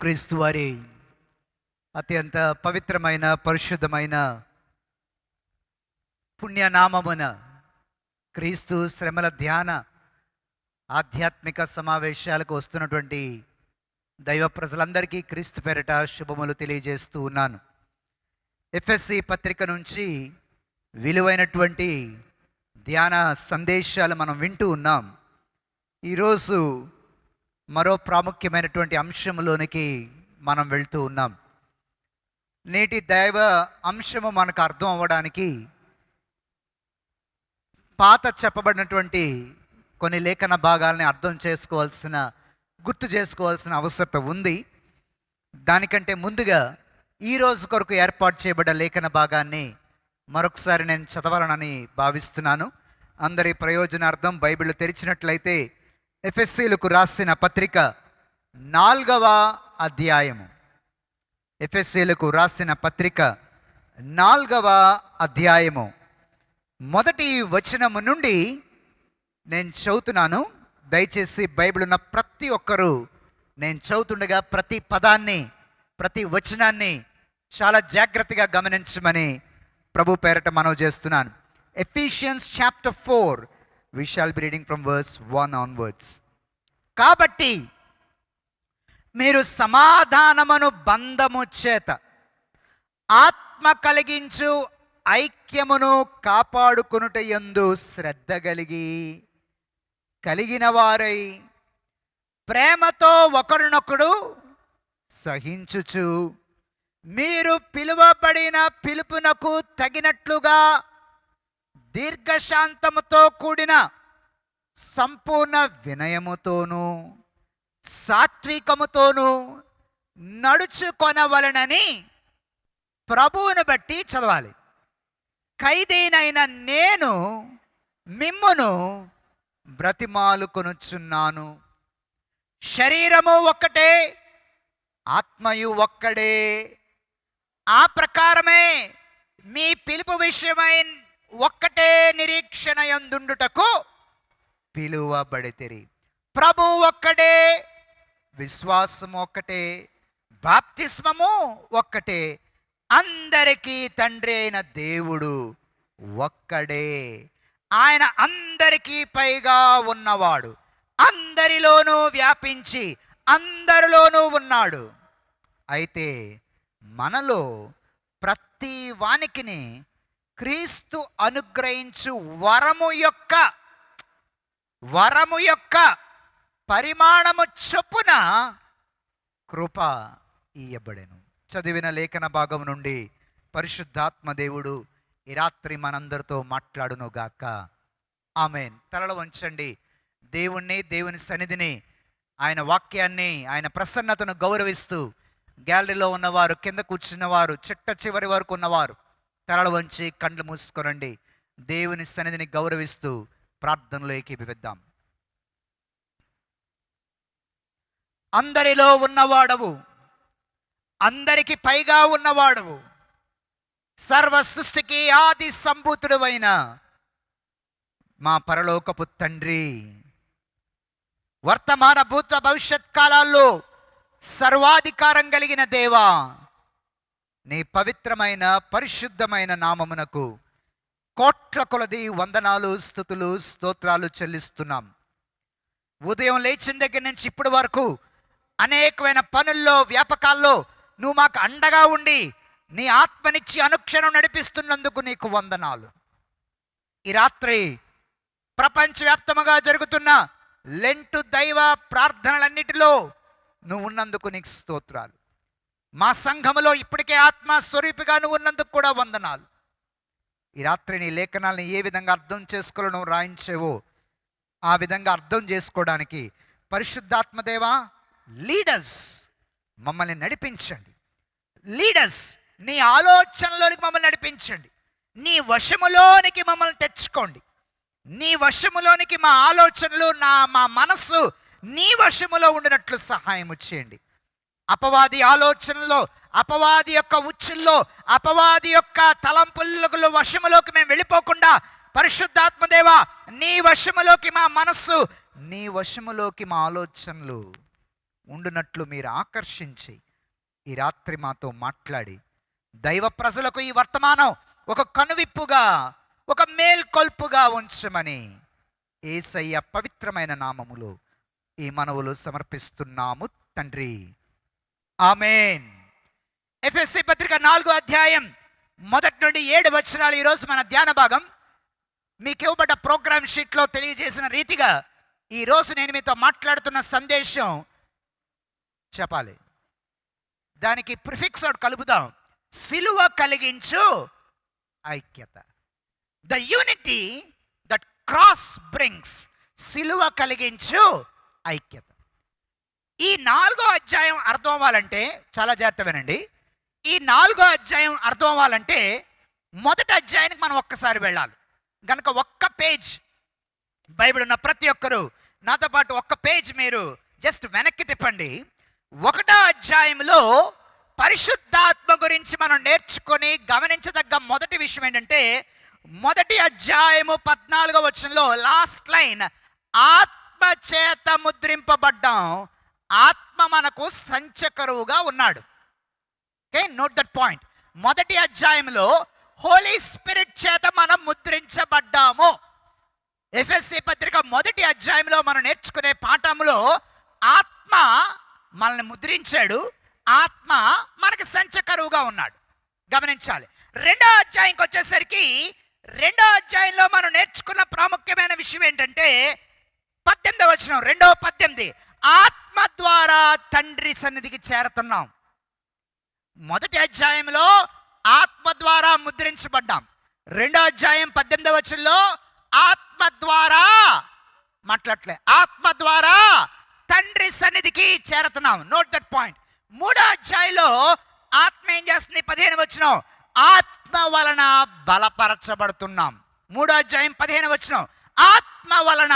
క్రీస్తు వారి అత్యంత పవిత్రమైన పరిశుద్ధమైన పుణ్యనామమున క్రీస్తు శ్రమల ధ్యాన ఆధ్యాత్మిక సమావేశాలకు వస్తున్నటువంటి దైవ ప్రజలందరికీ క్రీస్తు పేరిట శుభములు తెలియజేస్తూ ఉన్నాను. ఎఫ్ఎస్సి పత్రిక నుంచి విలువైనటువంటి ధ్యాన సందేశాలు మనం వింటూ ఉన్నాం. ఈరోజు మరో ప్రాముఖ్యమైనటువంటి అంశంలోనికి మనం వెళ్తూ ఉన్నాం. నేటి దైవ అంశము మనకు అర్థం అవ్వడానికి పాత చెప్పబడినటువంటి కొన్ని లేఖన భాగాల్ని అర్థం చేసుకోవాల్సిన, గుర్తు చేసుకోవాల్సిన అవసరత ఉంది. దానికంటే ముందుగా ఈరోజు కొరకు ఏర్పాటు చేయబడ్డ లేఖన భాగాన్ని మరొకసారి నేను చదవాలనని భావిస్తున్నాను. అందరి ప్రయోజనార్థం బైబిల్ తెరిచినట్లయితే ఎఫెసీలకు రాసిన పత్రిక 4వ అధ్యాయము. ఎఫెసీలకు రాసిన పత్రిక 4వ అధ్యాయము మొదటి వచనము నుండి నేను చదువుతున్నాను. దయచేసి బైబిల్ ఉన్న ప్రతి ఒక్కరూ నేను చదువుతుండగా ప్రతి పదాన్ని, ప్రతి వచనాన్ని చాలా జాగ్రత్తగా గమనించమని ప్రభు పేరట మనవి చేస్తున్నాను. Ephesians chapter 4, we shall be reading from verse 1 onwards. కాబట్టి మీరు సమాధానమును బంధము చేత ఆత్మ కలిగించు ఐక్యమును కాపాడుకొనుట యందు శ్రద్ధ కలిగిన వారై ప్రేమతో ఒకరినొకడు సహించుచు మీరు పిలువబడిన పిలుపునకు తగినట్లుగా దీర్ఘశాంతముతో కూడిన సంపూర్ణ వినయముతోనూ సాత్వికముతోనూ నడుచుకొనవలెనని ప్రభువును బట్టి చదవాలి. ఖైదీనైన నేను మిమ్మును బ్రతిమాలుకొనుచున్నాను. శరీరము ఒక్కటే, ఆత్మయు ఒక్కడే. ఆ ప్రకారమే మీ పిలుపు విషయమై ఒక్కటే నిరీక్షణ యందుండుటకు పిలువబడితిరి. ప్రభు ఒక్కడే, విశ్వాసం ఒక్కటే, బాప్తిస్మము ఒక్కటే, అందరికీ తండ్రి అయిన దేవుడు ఒక్కడే. ఆయన అందరికీ పైగా ఉన్నవాడు, అందరిలోనూ వ్యాపించి అందరిలోనూ ఉన్నాడు. అయితే మనలో ప్రతి వానికిని క్రీస్తు అనుగ్రహించు వరము యొక్క పరిమాణము చొప్పున కృప ఇయ్యబడెను. చదివిన లేఖన భాగం నుండి పరిశుద్ధాత్మ దేవుడు ఈ రాత్రి మనందరితో మాట్లాడును గాక. ఆమేన్. తలలు వంచండి. దేవుణ్ణి, దేవుని సన్నిధిని, ఆయన వాక్యాన్ని, ఆయన ప్రసన్నతను గౌరవిస్తూ గ్యాలరీలో ఉన్నవారు, కింద కూర్చున్నవారు, చిట్ట చివరి వరకు ఉన్నవారు తలలు వంచి కండ్లు మూసుకోనండి. దేవుని సన్నిధిని గౌరవిస్తూ ప్రార్థనలో ఏకీభవిద్దాం. అందరిలో ఉన్నవాడవు, అందరికి పైగా ఉన్నవాడవు, సర్వ సృష్టికి ఆది సంభూతుడవైన మా పరలోకపు తండ్రి, వర్తమాన భూత భవిష్యత్ కాలాల్లో సర్వాధికారం కలిగిన దేవా, నీ పవిత్రమైన పరిశుద్ధమైన నామమునకు కోట్ల కొలది వందనాలు, స్తుతులు, స్తోత్రాలు చెల్లిస్తున్నాం. ఉదయం లేచిన దగ్గర నుంచి ఇప్పటి వరకు అనేకమైన పనుల్లో, వ్యాపకాల్లో నువ్వు మాకు అండగా ఉండి నీ ఆత్మనిచ్చి అనుక్షణం నడిపిస్తున్నందుకు నీకు వందనాలు. ఈ రాత్రి ప్రపంచవ్యాప్తముగా జరుగుతున్న లెంటు దైవ ప్రార్థనలన్నిటిలో నువ్వు ఉన్నందుకు నీకు స్తోత్రాలు. మా సంఘములో ఇప్పటికే ఆత్మ స్వరూపిగా నువ్వు ఉన్నందుకు కూడా వందనాలు. ఈ రాత్రి నీ లేఖనాలను ఏ విధంగా అర్థం చేసుకోవాలో రాయించేవో ఆ విధంగా అర్థం చేసుకోవడానికి పరిశుద్ధాత్మదేవా, లీడర్స్ మమ్మల్ని నడిపించండి. లీడర్స్ నీ ఆలోచనలోనికి మమ్మల్ని నడిపించండి. నీ వశములోనికి మమ్మల్ని తెచ్చుకోండి. నీ వశములోనికి మా ఆలోచనలు, మా మనస్సు నీ వశములో ఉండినట్లు సహాయం చేయండి. అపవాది ఆలోచనలో, అపవాది యొక్క ఉచ్చుల్లో, అపవాది యొక్క తలంపుల వశములోకి మేము వెళ్ళిపోకుండా పరిశుద్ధాత్మదేవా, నీ వశములోకి మా మనస్సు, నీ వశములోకి మా ఆలోచనలు ఉండునట్లు మీరు ఆకర్షించి ఈ రాత్రి మాతో మాట్లాడి దైవ ప్రజలకు ఈ వర్తమానం ఒక కనువిప్పుగా, ఒక మేల్కొల్పుగా ఉంచమని యేసయ్య పవిత్రమైన నామములో ఈ మనవులు సమర్పిస్తున్నాము తండ్రి. ఆమేన్. ఎఫెసీ పత్రిక 4వ అధ్యాయం 1 నుండి 7 వచనాలు ఈరోజు మన ధ్యాన భాగం. మీకు ఇవ్వబడ్డ ప్రోగ్రామ్ షీట్లో తెలియజేసిన రీతిగా ఈరోజు నేను మీతో మాట్లాడుతున్న సందేశం చెప్పాలి. దానికి ప్రిఫిక్స్ ఒకటి కలుపుదాం. సిలువ కలిగించు ఐక్యత. The unity that cross brings. సిలువ కలిగించు ఐక్యత. ఈ 4వ అధ్యాయం అర్థం అవ్వాలంటే చాలా జాగ్రత్త వినండి. ఈ 4వ అధ్యాయం అర్థం అవ్వాలంటే మొదటి అధ్యాయానికి మనం ఒక్కసారి వెళ్ళాలి. కనుక ఒక్క పేజ్ బైబిల్ ఉన్న ప్రతి ఒక్కరూ నాతో పాటు ఒక్క పేజ్ మీరు జస్ట్ వెనక్కి తిప్పండి. 1వ అధ్యాయంలో పరిశుద్ధాత్మ గురించి మనం నేర్చుకొని గమనించదగ్గ మొదటి విషయం ఏంటంటే, మొదటి అధ్యాయము 14వ వచనంలో లాస్ట్ లైన్, ఆత్మ చేత ముద్రింపబడ్డాం, ఆత్మ మనకు సంచకరువుగా ఉన్నాడు. Okay, note that point. మొదటి అధ్యాయంలో హోలీ స్పిరిట్ చేత మనం ముద్రించబడ్డాము. ఎఫెసీ పత్రిక మొదటి అధ్యాయంలో మనం నేర్చుకునే పాఠంలో ఆత్మ మనల్ని ముద్రించాడు, ఆత్మ మనకి సంచకరువుగా ఉన్నాడు. గమనించాలి. 2వ అధ్యాయంకి వచ్చేసరికి 2వ అధ్యాయంలో మనం నేర్చుకున్న ప్రాముఖ్యమైన విషయం ఏంటంటే 18వ వచనం, 2:18, ఆత్మ ద్వారా తండ్రి సన్నిధికి చేరుతున్నాం. మొదటి అధ్యాయంలో ఆత్మ ద్వారా ముద్రించబడ్డాం. 2వ అధ్యాయం 18వ వచనంలో ఆత్మ ద్వారా మాట్లాడలే, ఆత్మ ద్వారా తండ్రి సన్నిధికి చేరుతున్నాం. Note that point. 3వ అధ్యాయంలో ఆత్మ ఏం చేస్తుంది? 15వ వచనం, ఆత్మ వలన బలపరచబడుతున్నాం. 3వ అధ్యాయం 15వ వచనం, ఆత్మ వలన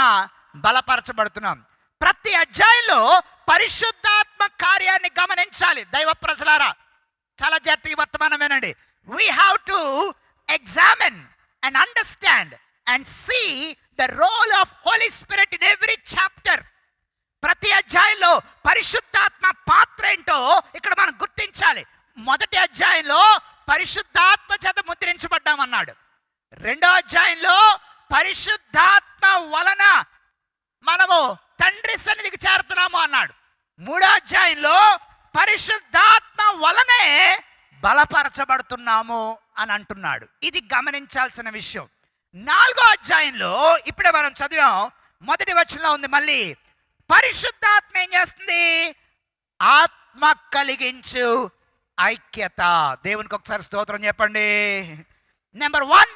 బలపరచబడుతున్నాం. ప్రతి అధ్యాయంలో పరిశుద్ధాత్మ కార్యాన్ని గమనించాలి. దైవ ప్రజలారా చాలా జాగ్రత్తగా వర్తమానం వినండి. We have to examine and understand and see the role of Holy Spirit in every chapter. ప్రతి అధ్యాయంలో పరిశుద్ధాత్మ పాత్ర ఏంటో ఇక్కడ మనం గుర్తించాలి. మొదటి అధ్యాయంలో పరిశుద్ధాత్మ చేత ముద్రించబడ్డామన్నాడు. 2వ అధ్యాయంలో పరిశుద్ధాత్మ వలన మనము తండ్రి సన్నిధికి చేరుతున్నాము అన్నాడు. 3వ అధ్యాయంలో పరిశుద్ధాత్మ వలనే బలపరచబడుతున్నాము అని అంటున్నాడు. ఇది గమనించాల్సిన విషయం. 4వ అధ్యాయంలో ఇప్పుడే మనం చదివాం, మొదటి వచనంలో ఉంది, మళ్ళీ పరిశుద్ధాత్మ ఏం చేస్తుంది? ఆత్మ కలిగించు ఐక్యత. దేవునికి ఒకసారి స్తోత్రం చెప్పండి. నెంబర్ 1,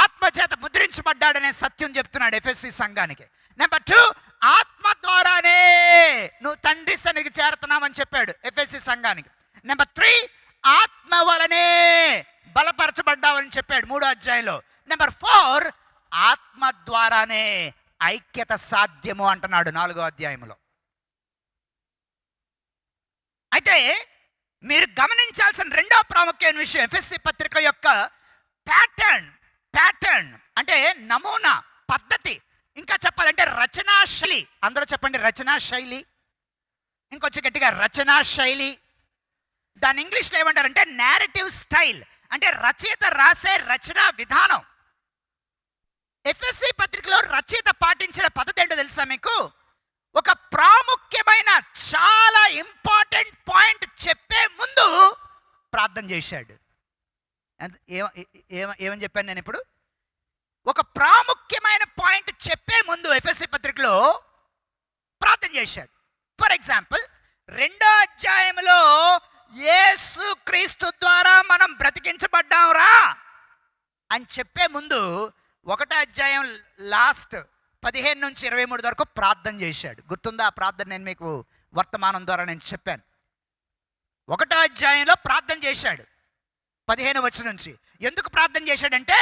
ఆత్మ చేత ముద్రించబడ్డాడనే సత్యం చెప్తున్నాడు ఎఫెసీ సంఘానికి. నెంబర్ 2, ఆత్మ ద్వారానే నువ్వు తండ్రి సన్నిధికి చేరుతున్నామని చెప్పాడు ఎఫెసీ సంఘానికి. నెంబర్ 3, ఆత్మ వలనే బలపరచబడ్డావని చెప్పాడు 3వ అధ్యాయంలో. నెంబర్ 4, ఆత్మ ద్వారానే ఐక్యత సాధ్యము అంటున్నాడు 4వ అధ్యాయంలో. అయితే మీరు గమనించాల్సిన 2వ ప్రాముఖ్యమైన విషయం, ఎఫెసీ పత్రిక యొక్క ప్యాటర్న్ అంటే నమూనా, పద్ధతి, ఇంకా చెప్పాలంటే రచనా శైలి. అందరూ చెప్పండి, రచనా శైలి. ఇంకొంచెం గట్టిగా, రచనా శైలి. దాని ఇంగ్లీష్లో ఏమంటారంటే నేరేటివ్ స్టైల్, అంటే రచయిత రాసే రచనా విధానం. ఎఫెసీ పత్రికలో రచయిత పాటించిన పద్ధతి ఏంటో తెలుసా మీకు? ఒక ప్రాముఖ్యమైన చాలా ఇంపార్టెంట్ పాయింట్ చెప్పే ముందు ప్రార్థన చేశాడు. ఏమని చెప్పాను నేను ఇప్పుడు? ఒక ప్రాముఖ్యమైన పాయింట్ చెప్పే ముందు ఎఫెసీ పత్రికలో ప్రార్థన చేశాడు. ఫర్ ఎగ్జాంపుల్, 2వ అధ్యాయంలో యేసు క్రీస్తు ద్వారా మనం బ్రతికించబడ్డాంరా అని చెప్పే ముందు 1వ అధ్యాయం లాస్ట్ 15 నుంచి 23 వరకు ప్రార్థన చేశాడు. గుర్తుందా ఆ ప్రార్థన? నేను మీకు వర్తమానం ద్వారా నేను చెప్పాను. 1వ అధ్యాయంలో ప్రార్థన చేశాడు 15 వచనం నుంచి. ఎందుకు ప్రార్థన చేశాడంటే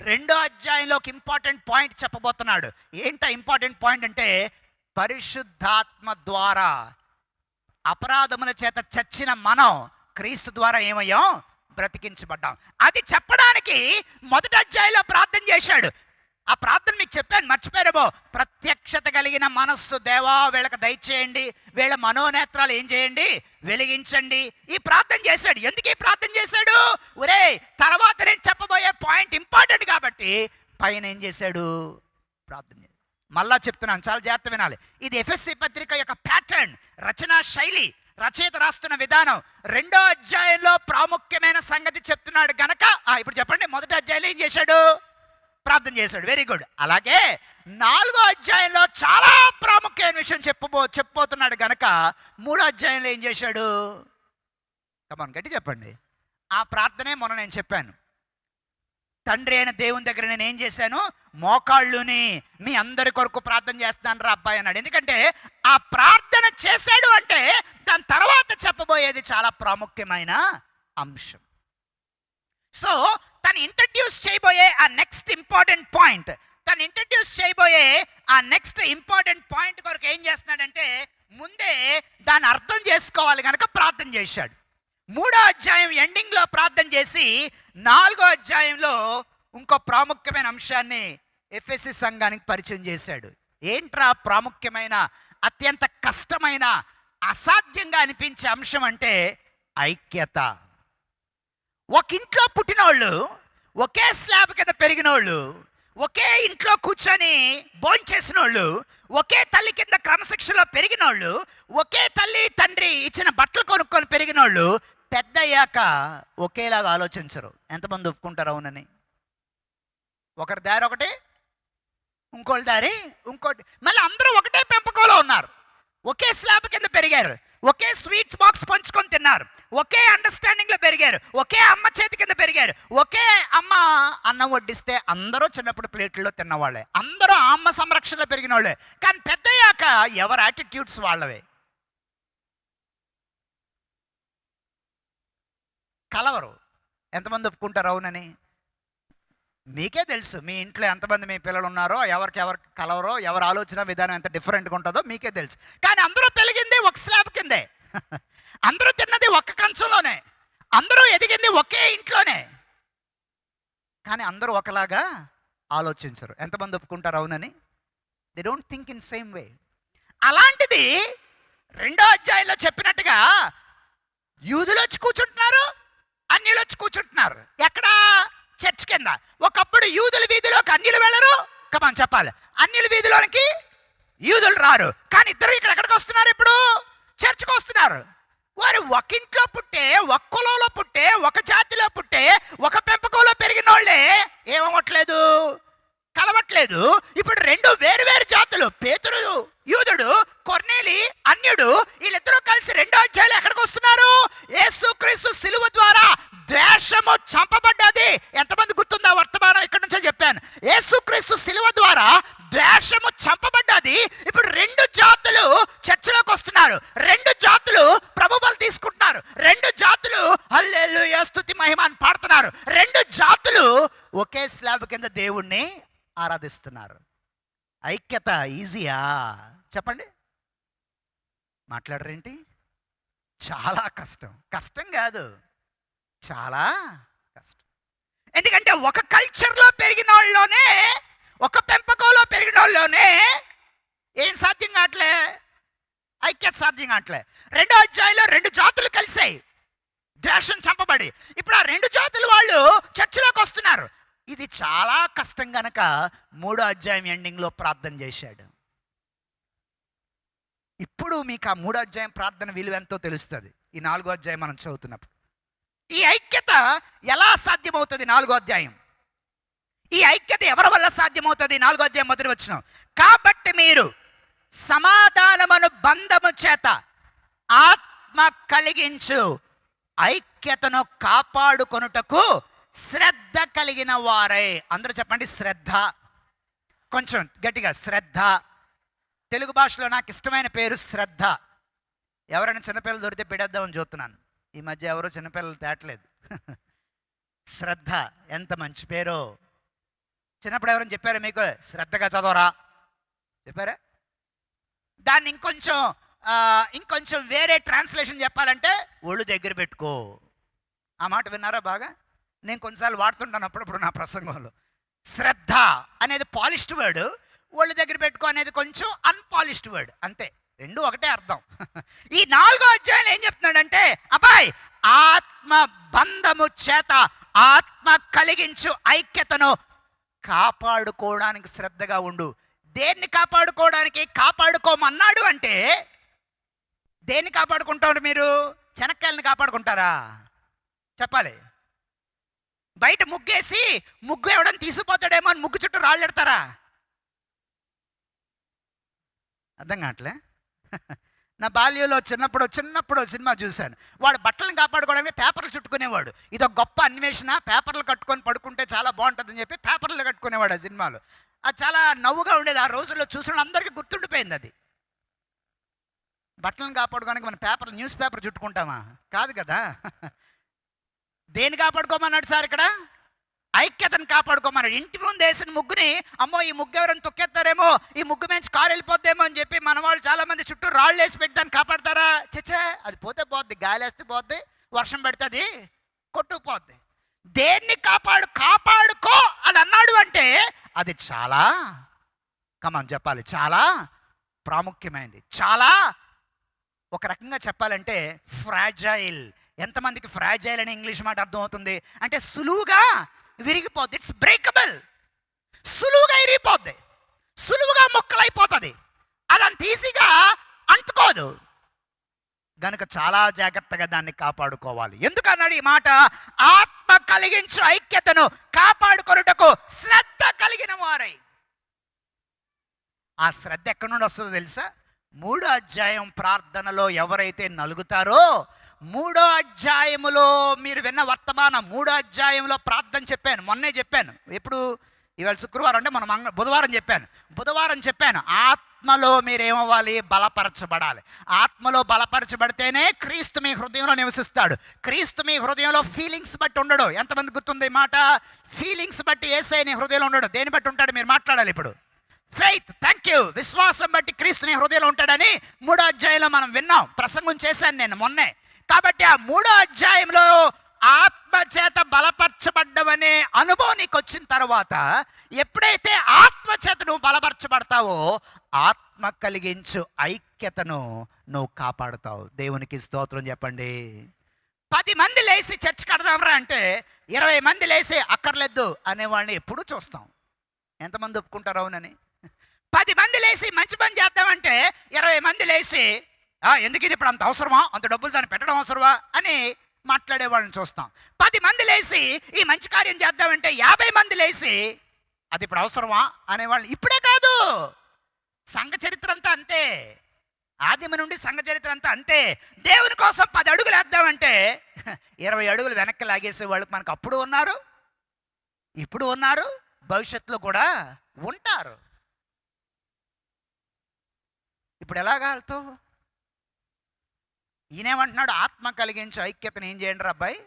2వ అధ్యాయంలో ఒక ఇంపార్టెంట్ పాయింట్ చెప్పబోతున్నాడు. ఏంట ఇంపార్టెంట్ పాయింట్ అంటే, పరిశుద్ధాత్మ ద్వారా అపరాధముల చేత చచ్చిన మనం క్రీస్తు ద్వారా ఏమయ్యాం? బ్రతికించబడ్డాం. అది చెప్పడానికి 1వ అధ్యాయంలో ప్రార్థన చేశాడు. ఆ ప్రార్థన మీకు చెప్పాను, మర్చిపోయారేమో. ప్రత్యక్షత కలిగిన మనస్సు దేవా వీళ్ళకి దయచేయండి, వీళ్ళ మనోనేత్రాలు ఏం చేయండి, వెలిగించండి. ఈ ప్రార్థన చేశాడు. ఎందుకు ఈ ప్రార్థన చేశాడు? ఒరే, తర్వాత నేను చెప్పబోయే పాయింట్ ఇంపార్టెంట్ కాబట్టి పైన ఏం చేశాడు, ప్రార్థన చేశాడు. మళ్ళా చెప్తున్నాను, చాలా జాగ్రత్త వినాలి. ఇది ఎఫెస్సీ పత్రిక యొక్క ప్యాటర్న్, రచనా శైలి, రచయిత రాస్తున్న విధానం. 2వ అధ్యాయంలో ప్రాముఖ్యమైన సంగతి చెప్తున్నాడు గనక ఇప్పుడు చెప్పండి, మొదటి అధ్యాయంలో ఏం చేశాడు, ప్రార్థన చేశాడు. Very good. అలాగే 4వ అధ్యాయంలో చాలా ప్రాముఖ్యమైన విషయం చెప్పబోతున్నాడు గనక 3వ అధ్యాయంలో ఏం చేశాడు, కమాన్ గట్టి చెప్పండి. ఆ ప్రార్థనే మొన్న నేను చెప్పాను. తండ్రి అయిన దేవుని దగ్గర నేను ఏం చేశాను, మోకాళ్ళుని మీ అందరి కొరకు ప్రార్థన చేస్తాను రా అబ్బాయి అన్నాడు. ఎందుకంటే ఆ ప్రార్థన చేశాడు అంటే దాని తర్వాత చెప్పబోయేది చాలా ప్రాముఖ్యమైన అంశం. సో తను ఇంట్రడ్యూస్ చేయబోయే ఆ నెక్స్ట్ ఇంపార్టెంట్ పాయింట్, కొరకు ఏం చేస్తున్నాడంటే ముందే దాన్ని అర్థం చేసుకోవాలి కనుక ప్రార్థన చేశాడు. 3వ అధ్యాయం ఎండింగ్లో ప్రార్థన చేసి 4వ అధ్యాయంలో ఇంకో ప్రాముఖ్యమైన అంశాన్ని ఎఫెసీ సంఘానికి పరిచయం చేశాడు. ఏంట్రా ప్రాముఖ్యమైన, అత్యంత కష్టమైన, అసాధ్యంగా అనిపించే అంశం అంటే ఐక్యత. ఒక ఇంట్లో పుట్టినోళ్ళు, ఒకే స్లాబ్ కింద పెరిగినోళ్ళు, ఒకే ఇంట్లో కూర్చొని భోంచేసిన వాళ్ళు, ఒకే తల్లి కింద క్రమశిక్షణలో పెరిగినోళ్ళు, ఒకే తల్లి తండ్రి ఇచ్చిన బట్టలు కొనుక్కొని పెరిగినోళ్ళు పెద్ద అయ్యాక ఒకేలాగా ఆలోచించరు. ఎంతమంది ఒప్పుకుంటారు అవునని? ఒకరి దారి ఒకటి, ఇంకోటి దారి ఇంకోటి. మళ్ళీ అందరూ ఒకటే పెంపకంలో ఉన్నారు, ఒకే స్లాబ్ కింద పెరిగారు, ఒకే స్వీట్ బాక్స్ పంచుకొని తిన్నారు, ఒకే అండర్స్టాండింగ్లో పెరిగారు, ఒకే అమ్మ చేతి కింద పెరిగారు, ఒకే అమ్మ అన్నం వడ్డిస్తే అందరూ చిన్నప్పుడు ప్లేట్లలో తిన్నవాళ్ళే, అందరూ అమ్మ సంరక్షణలో పెరిగిన వాళ్ళే. కానీ పెద్దయ్యాక ఎవరి యాటిట్యూడ్స్ వాళ్ళవే, కలవరు. ఎంతమంది ఒప్పుకుంటారు అవునని? మీకే తెలుసు మీ ఇంట్లో ఎంతమంది మీ పిల్లలు ఉన్నారో, ఎవరికి కలవరో, ఎవరి ఆలోచన విధానం ఎంత డిఫరెంట్గా ఉంటుందో మీకే తెలుసు. కానీ అందరూ పెరిగింది ఒక స్లాబ్ కిందే, అందరూ తిన్నది ఒక్క కంచంలోనే, అందరూ ఎదిగింది ఒకే ఇంట్లోనే, కానీ అందరూ ఒకలాగా ఆలోచించరు. ఎంతమంది ఒప్పుకుంటారు అవునని? They don't think in same way. అలాంటిది 2వ అధ్యాయంలో చెప్పినట్టుగా యూదులు వచ్చి కూర్చుంటున్నారు, అన్యులు వచ్చి కూర్చుంటున్నారు. ఎక్కడ? చర్చ్ కింద. ఒకప్పుడు యూదుల వీధిలోకి అన్యులు వెళ్ళరు, కమాన్ చెప్పాలి, అన్యుల వీధిలోనికి యూదులు రారు. కానీ ఇద్దరు ఎక్కడికి వస్తున్నారు? ఇప్పుడు చర్చ్కి వస్తున్నారు. వారు ఒక ఇంట్లో పుట్టే, ఒక కులంలో పుట్టే, ఒక జాతిలో పుట్టే, ఒక పెంపకంలో పెరిగిన వాళ్ళే ఏమవ్వట్లేదు, కలవట్లేదు. ఇప్పుడు 2 వేరు వేరు జాతులు, పేతురు యూదుడు, కొర్నేలి అన్యుడు, వీళ్ళిద్దరూ కలిసి 2వ అధ్యాయంలో ఎక్కడికి వస్తున్నారు? యేసుక్రీస్తు సిలువ ద్వారా ద్వేషము చంపబడ్డది. ఎంతమంది గుర్తుందా వర్తమానం? ఇక్కడ నుంచే చెప్పాను. యేసుక్రీస్తు సిలువ ద్వారా ద్వేషము చంపబడ్డది. ఇప్పుడు 2 జాతులు చర్చలోకి వస్తున్నారు, 2 జాతులు ప్రభువులు తీసుకుంటున్నారు, 2 జాతులు హల్లెలూయా స్తుతి మహిమ అని పాడుతున్నారు, 2 జాతులు ఒకే స్లాబ్ కింద దేవుణ్ణి ఆరాధిస్తున్నారు. ఐక్యత ఈజీయా చెప్పండి? మాట్లాడరేంటి? చాలా కష్టం. కష్టం కాదు, చాలా కష్టం. ఎందుకంటే ఒక కల్చర్లో పెరిగిన వాళ్ళలోనే, ఒక పెంపకంలో పెరిగిన వాళ్ళలోనే ఏం సాధ్యం కావట్లే, ఐక్యత సాధ్యం కావట్లే. 2వ అధ్యాయంలో 2 జాతులు కలిసాయి, ద్వేషం చంపబడి. ఇప్పుడు ఆ 2 జాతుల వాళ్ళు చర్చిలోకి వస్తున్నారు. ఇది చాలా కష్టం గనక 3వ అధ్యాయం ఎండింగ్లో ప్రార్థన చేశాడు. ఇప్పుడు మీకు ఆ 3వ అధ్యాయం ప్రార్థన విలువ ఎంతో తెలుస్తుంది ఈ 4వ అధ్యాయం మనం చదువుతున్నప్పుడు. ఈ ఐక్యత ఎలా సాధ్యమవుతుంది? 4వ అధ్యాయం, ఈ ఐక్యత ఎవరి వల్ల సాధ్యమవుతుంది? 4వ అధ్యాయం మొదటి వచనం, కాబట్టి మీరు సమాధానమును బంధము చేత ఆత్మ కలిగించు ఐక్యతను కాపాడుకొనుటకు శ్రద్ధ కలిగిన వారై. అందరూ చెప్పండి శ్రద్ధ. కొంచెం గట్టిగా, శ్రద్ధ. తెలుగు భాషలో నాకు ఇష్టమైన పేరు శ్రద్ధ. ఎవరైనా చిన్నపిల్లలు దొరికితే పెడేద్దామని చూస్తున్నాను. ఈ మధ్య ఎవరో చిన్నపిల్లలు తేటలేదు. శ్రద్ధ ఎంత మంచి పేరో. చిన్నప్పుడు ఎవరైనా చెప్పారా మీకు శ్రద్ధగా చదవరా? చెప్పారా? దాన్ని ఇంకొంచెం వేరే ట్రాన్స్లేషన్ చెప్పాలంటే ఒళ్ళు దగ్గర పెట్టుకో. ఆ మాట విన్నారా బాగా? నేను కొన్నిసార్లు వాడుతుంటాను అప్పుడప్పుడు నా ప్రసంగంలో. శ్రద్ధ అనేది పాలిష్డ్ వర్డ్, ఒళ్ళు దగ్గర పెట్టుకో అనేది కొంచెం అన్పాలిష్డ్ వర్డ్, అంతే, రెండు ఒకటే అర్థం. ఈ 4వ అధ్యాయం ఏం చెప్తున్నాడంటే, అబ్బాయి ఆత్మ బంధము చేత ఆత్మ కలిగించు ఐక్యతను కాపాడుకోవడానికి శ్రద్ధగా ఉండు. దేన్ని కాపాడుకోవడానికి? కాపాడుకోమన్నాడు అంటే దేన్ని కాపాడుకుంటారు మీరు? చెనక్కాయలను కాపాడుకుంటారా? చెప్పాలి. బయట ముగ్గేసి ముగ్గు ఎవడని తీసుకుపోతాడేమో అని ముగ్గు చుట్టూ రాళ్ళు ఎడతారా? అర్థం కావట్లే. నా బాల్యంలో చిన్నప్పుడు సినిమా చూశాను. వాడు బట్టలను కాపాడుకోవడానికి పేపర్లు చుట్టుకునేవాడు. ఇది ఒక గొప్ప అన్వేషణ, పేపర్లు కట్టుకొని పడుకుంటే చాలా బాగుంటుందని చెప్పి పేపర్లు కట్టుకునేవాడు ఆ సినిమాలో. అది చాలా నవ్వుగా ఉండేది. ఆ రోజుల్లో చూసిన అందరికీ గుర్తుండిపోయింది అది. బట్టలను కాపాడుకోవడానికి మన న్యూస్ పేపర్ చుట్టుకుంటామా? కాదు కదా. దేన్ని కాపాడుకోమన్నాడు సార్ ఇక్కడ? ఐక్యతను కాపాడుకోమన్నాడు. ఇంటి ముందు వేసిన ముగ్గుని, అమ్మో ఈ ముగ్గు ఎవరైనా తొక్కేస్తారేమో, ఈ ముగ్గు మంచి కారు వెళ్ళిపోద్దేమో అని చెప్పి మన వాళ్ళు చాలా మంది చుట్టూ రాళ్ళు వేసి పెట్టి దాన్ని కాపాడతారా? చచ్చా, అది పోతే పోద్ది, గాలి వేస్తే పోద్ది, వర్షం పెడుతుంది, కొట్టుకుపోద్ది. దేన్ని కాపాడుకో అని అన్నాడు అంటే అది చాలా చెప్పాలి, చాలా ప్రాముఖ్యమైనది, చాలా ఒక రకంగా చెప్పాలంటే ఫ్రాజైల్. ఎంతమందికి ఫ్రాజైల్ అనే ఇంగ్లీష్ మాట అర్థమవుతుంది? అంటే సులువుగా విరిగిపోద్ది, ఇట్స్ బ్రేకబుల్, సులువుగా విరిగిపోద్ది, సులువుగా ముక్కలైపోతుంది, అది అంత ఈజీగా అంటుకోదు. గనుక చాలా జాగ్రత్తగా దాన్ని కాపాడుకోవాలి. ఎందుకన్నాడు ఈ మాట? ఆత్మ కలిగించు ఐక్యతను కాపాడుకొనుటకు శ్రద్ధ కలిగిన వారై. ఆ శ్రద్ధ ఎక్కడి నుండి వస్తుందో తెలుసా? 3వ అధ్యాయం ప్రార్థనలో ఎవరైతే నలుగుతారో, 3వ అధ్యాయములో మీరు విన్న వర్తమానం, 3వ అధ్యాయంలో ప్రార్థన చెప్పాను, మొన్నే చెప్పాను. ఎప్పుడు? ఇవాళ శుక్రవారం అంటే మనం బుధవారం చెప్పాను. ఆత్మలో మీరేమవ్వాలి? బలపరచబడాలి. ఆత్మలో బలపరచబడితేనే క్రీస్తు మీ హృదయంలో నివసిస్తాడు. క్రీస్తు మీ హృదయంలో ఫీలింగ్స్ బట్టి ఉండడు. ఎంతమంది గుర్తుంది ఈ మాట? ఫీలింగ్స్ బట్టి యేసయ్య నీ హృదయంలో ఉండడు. దేని బట్టి ఉంటాడు? మీరు మాట్లాడాలి ఇప్పుడు. ఫెయిత్, థ్యాంక్ యూ, విశ్వాసం బట్టి క్రీస్తుని హృదయంలో ఉంటాడని 3వ అధ్యాయంలో మనం విన్నాం, ప్రసంగం చేశాను నేను మొన్నే. కాబట్టి ఆ 3వ అధ్యాయంలో ఆత్మ చేత బలపరచబడ్డవనే అనుభవం నీకు వచ్చిన తర్వాత, ఎప్పుడైతే ఆత్మ చేత నువ్వు బలపరచబడతావో ఆత్మ కలిగించు ఐక్యతను నువ్వు కాపాడుతావు. దేవునికి స్తోత్రం చెప్పండి. 10 మంది లేచి చర్చ్ కడదాంరా అంటే 20 మంది లేచి అక్కర్లేదు అనేవాడిని ఎప్పుడూ చూస్తాం. ఎంతమంది ఒప్పుకుంటారు అవునని? 10 మంది లేచి మంచి పని చేద్దామంటే 20 మంది లేచి ఎందుకు ఇది ఇప్పుడు అంత అవసరమా, అంత డబ్బులు దాన్ని పెట్టడం అవసరమా అని మాట్లాడేవాళ్ళని చూస్తాం. 10 మంది లేచి ఈ మంచి కార్యం చేద్దామంటే 50 మంది లేచి అది ఇప్పుడు అవసరమా అనేవాళ్ళు. ఇప్పుడే కాదు, సంఘ చరిత్ర అంతా అంతే, ఆదిమ నుండి సంఘ చరిత్ర అంతా అంతే. దేవుని కోసం 10 అడుగులు వేద్దామంటే 20 అడుగులు వెనక్కి లాగేసే వాళ్ళకి మనకు అప్పుడు ఉన్నారు, ఇప్పుడు ఉన్నారు, భవిష్యత్తులో కూడా ఉంటారు. ఇప్పుడు ఎలాగా వెళ్తావు? ఈయనేమంటున్నాడు? ఆత్మ కలిగించే ఐక్యతను ఏం చేయండి రా అబ్బాయి.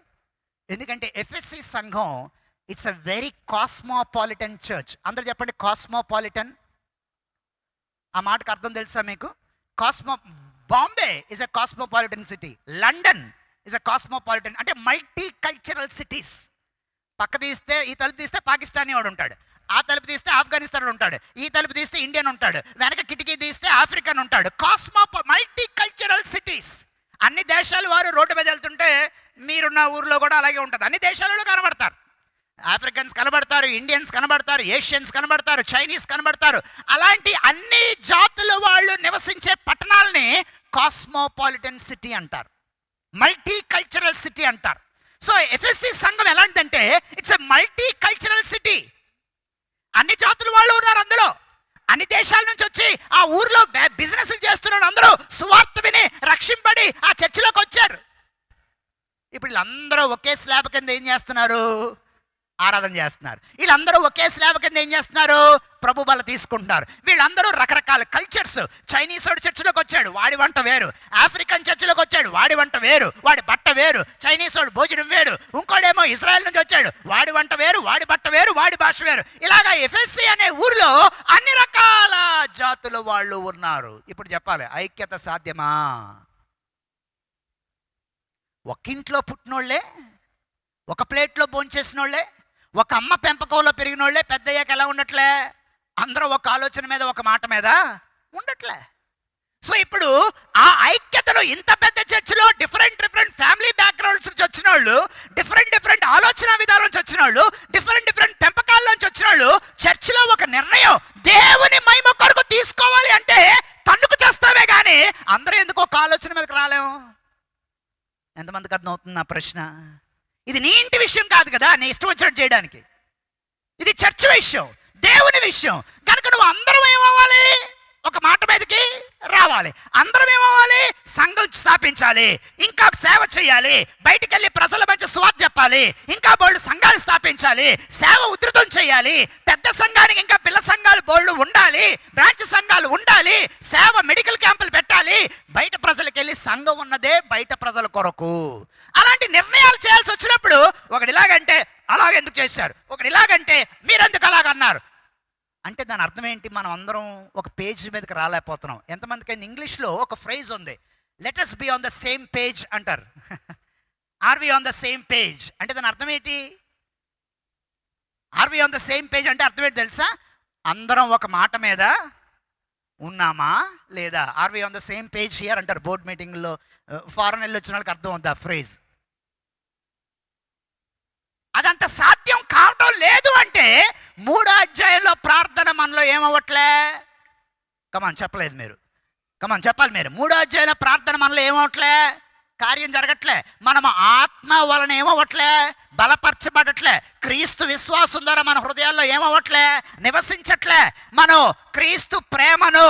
ఎందుకంటే ఎఫ్ఎస్సి సంఘం it's a very cosmopolitan church. అందరు చెప్పండి కాస్మోపాలిటన్. ఆ మాటకు అర్థం తెలుసా మీకు? Bombay is a cosmopolitan city, London is a cosmopolitan, అంటే మల్టీ కల్చరల్ సిటీస్. పక్క తీస్తే, ఈ తలుపు తీస్తే పాకిస్తానీ వాడు ఉంటాడు, ఆ తలుపు తీస్తే ఆఫ్ఘనిస్తాన్ ఉంటాడు, ఈ తలుపు తీస్తే ఇండియన్ ఉంటాడు, వెనక కిటికీ తీస్తే ఆఫ్రికన్ ఉంటాడు. Multi cultural cities. అన్ని దేశాల వారు రోడ్డు మీద వెళ్తుంటే మీరున్న ఊర్లో కూడా అలాగే ఉంటుంది. అన్ని దేశాలలో కనబడతారు. ఆఫ్రికన్స్ కనబడతారు, ఇండియన్స్ కనబడతారు, ఏషియన్స్ కనబడతారు, చైనీస్ కనబడతారు. అలాంటి అన్ని జాతుల వాళ్ళు నివసించే పట్టణాలని కాస్మోపాలిటన్ సిటీ అంటారు, మల్టీ కల్చరల్ సిటీ అంటారు. సో ఎఫ్ఎస్సి సంఘం ఎలాంటిదంటే it's a multi cultural city. అన్ని జాతుల వాళ్ళు ఉన్నారు అందులో, అన్ని దేశాల నుంచి వచ్చి ఆ ఊర్లో బిజినెస్ చేస్తున్నారు. అందరూ సువార్త విని రక్షింపడి ఆ చర్చిలోకి వచ్చారు. ఇప్పుడు వీళ్ళందరూ ఒకే స్లాబ్ కింద ఏం చేస్తున్నారు? ఆరాధన చేస్తున్నారు. వీళ్ళందరూ ఒకే స్లాబ్ కింద ఏం చేస్తున్నారు? ప్రభు బల తీసుకుంటున్నారు. వీళ్ళందరూ రకరకాల కల్చర్స్. చైనీస్ వాడు చర్చిలోకి వచ్చాడు, వాడి వంట వేరు. ఆఫ్రికన్ చర్చిలోకి వచ్చాడు, వాడి వంట వేరు, వాడి బట్ట వేరు. చైనీస్ వాడు భోజనం వేరు. ఇంకోడేమో ఇజ్రాయెల్ నుంచి వచ్చాడు, వాడి వంట వేరు, వాడి బట్ట వేరు, వాడి భాష వేరు. ఇలాగా ఎఫ్ఎస్సి అనే ఊర్లో అన్ని రకాల జాతుల వాళ్ళు ఉన్నారు. ఇప్పుడు చెప్పాలి, ఐక్యత సాధ్యమా? ఒక్కింట్లో పుట్టినోళ్లే, ఒక ప్లేట్లో భోంచేసిన వాళ్ళే, ఒక అమ్మ పెంపకంలో పెరిగిన వాళ్ళే పెద్దయ్యాక ఎలా ఉండట్లే? అందరూ ఒక ఆలోచన మీద ఒక మాట మీద ఉండట్లే. సో ఇప్పుడు ఆ ఐక్యతలో ఇంత పెద్ద చర్చిలో డిఫరెంట్ ఫ్యామిలీ బ్యాక్గ్రౌండ్స్ నుంచి వచ్చిన వాళ్ళు, డిఫరెంట్ ఆలోచన విధానం నుంచి వచ్చిన వాళ్ళు, డిఫరెంట్ పెంపకాల నుంచి వచ్చిన వాళ్ళు చర్చిలో ఒక నిర్ణయం దేవుని మహిమ కొరకు తీసుకోవాలి అంటే తన్నుకు చేస్తామే కానీ అందరూ ఎందుకు ఒక ఆలోచన మీదకి రాలేము? ఎంతమందికి అర్థం అవుతుంది నా ప్రశ్న? ఇది నీ ఇంటి విషయం కాదు కదా నీ ఇష్టం వచ్చినట్టు చేయడానికి. ఇది చర్చ్ విషయం, దేవుని విషయం కనుక నువ్వు అందరం ఏమవ్వాలి? ఒక మాట మీదకి రావాలి. అందరం ఏమవ్వాలి? సంఘం స్థాపించాలి, ఇంకా సేవ చేయాలి, బయటికి వెళ్ళి ప్రజల మధ్య సువార్త చెప్పాలి, ఇంకా బోల్డ్ సంఘాలు స్థాపించాలి, సేవ ఉధృతం చేయాలి, పెద్ద సంఘానికి ఇంకా పిల్ల సంఘాలు బోల్డ్ ఉండాలి, బ్రాంచ్ సంఘాలు ఉండాలి, సేవ మెడికల్ క్యాంపులు పెట్టాలి, బయట ప్రజలకు వెళ్ళి సంఘం ఉన్నదే బయట ప్రజల కొరకు. అలాంటి నిర్ణయాలు చేయాల్సి వచ్చినప్పుడు ఒకటి ఇలాగంటే అలాగెందుకు చేశారు, ఒకటి ఇలాగంటే మీరెందుకు అలాగన్నారు అంటే దాని అర్థం ఏంటి? మనం అందరం ఒక పేజ్ మీదకి రాలేకపోతున్నాం. ఎంతమందికైనా ఇంగ్లీష్లో ఒక ఫ్రేజ్ ఉంది, let us be on the same page అంటారు. Are we on the same page అంటే దాని అర్థం ఏంటి? Are we on the same page అంటే అర్థం ఏంటి తెలుసా? అందరం ఒక మాట మీద ఉన్నామా లేదా? Are we on the same page here అంటారు బోర్డ్ మీటింగ్లో. ఫారెన్ వెళ్ళి వచ్చిన వాళ్ళకి అర్థం ఉంది ఆ ఫ్రేజ్. అదంత సాధ్యం కావటం లేదు అంటే 3వ అధ్యాయంలో ప్రార్థన మనలో ఏమవ్వట్లే? కమాన్ చెప్పలేదు మీరు, కమాన్ చెప్పాలి మీరు. 3వ అధ్యాయంలో ప్రార్థన మనలో ఏమవ్వట్లే? కార్యం జరగట్లే. మనం ఆత్మ వలన ఏమవ్వట్లే? బలపరచబడట్లే. క్రీస్తు విశ్వాసం ద్వారా మన హృదయాల్లో ఏమవ్వట్లే? నివసించట్లే. మనం క్రీస్తు ప్రేమను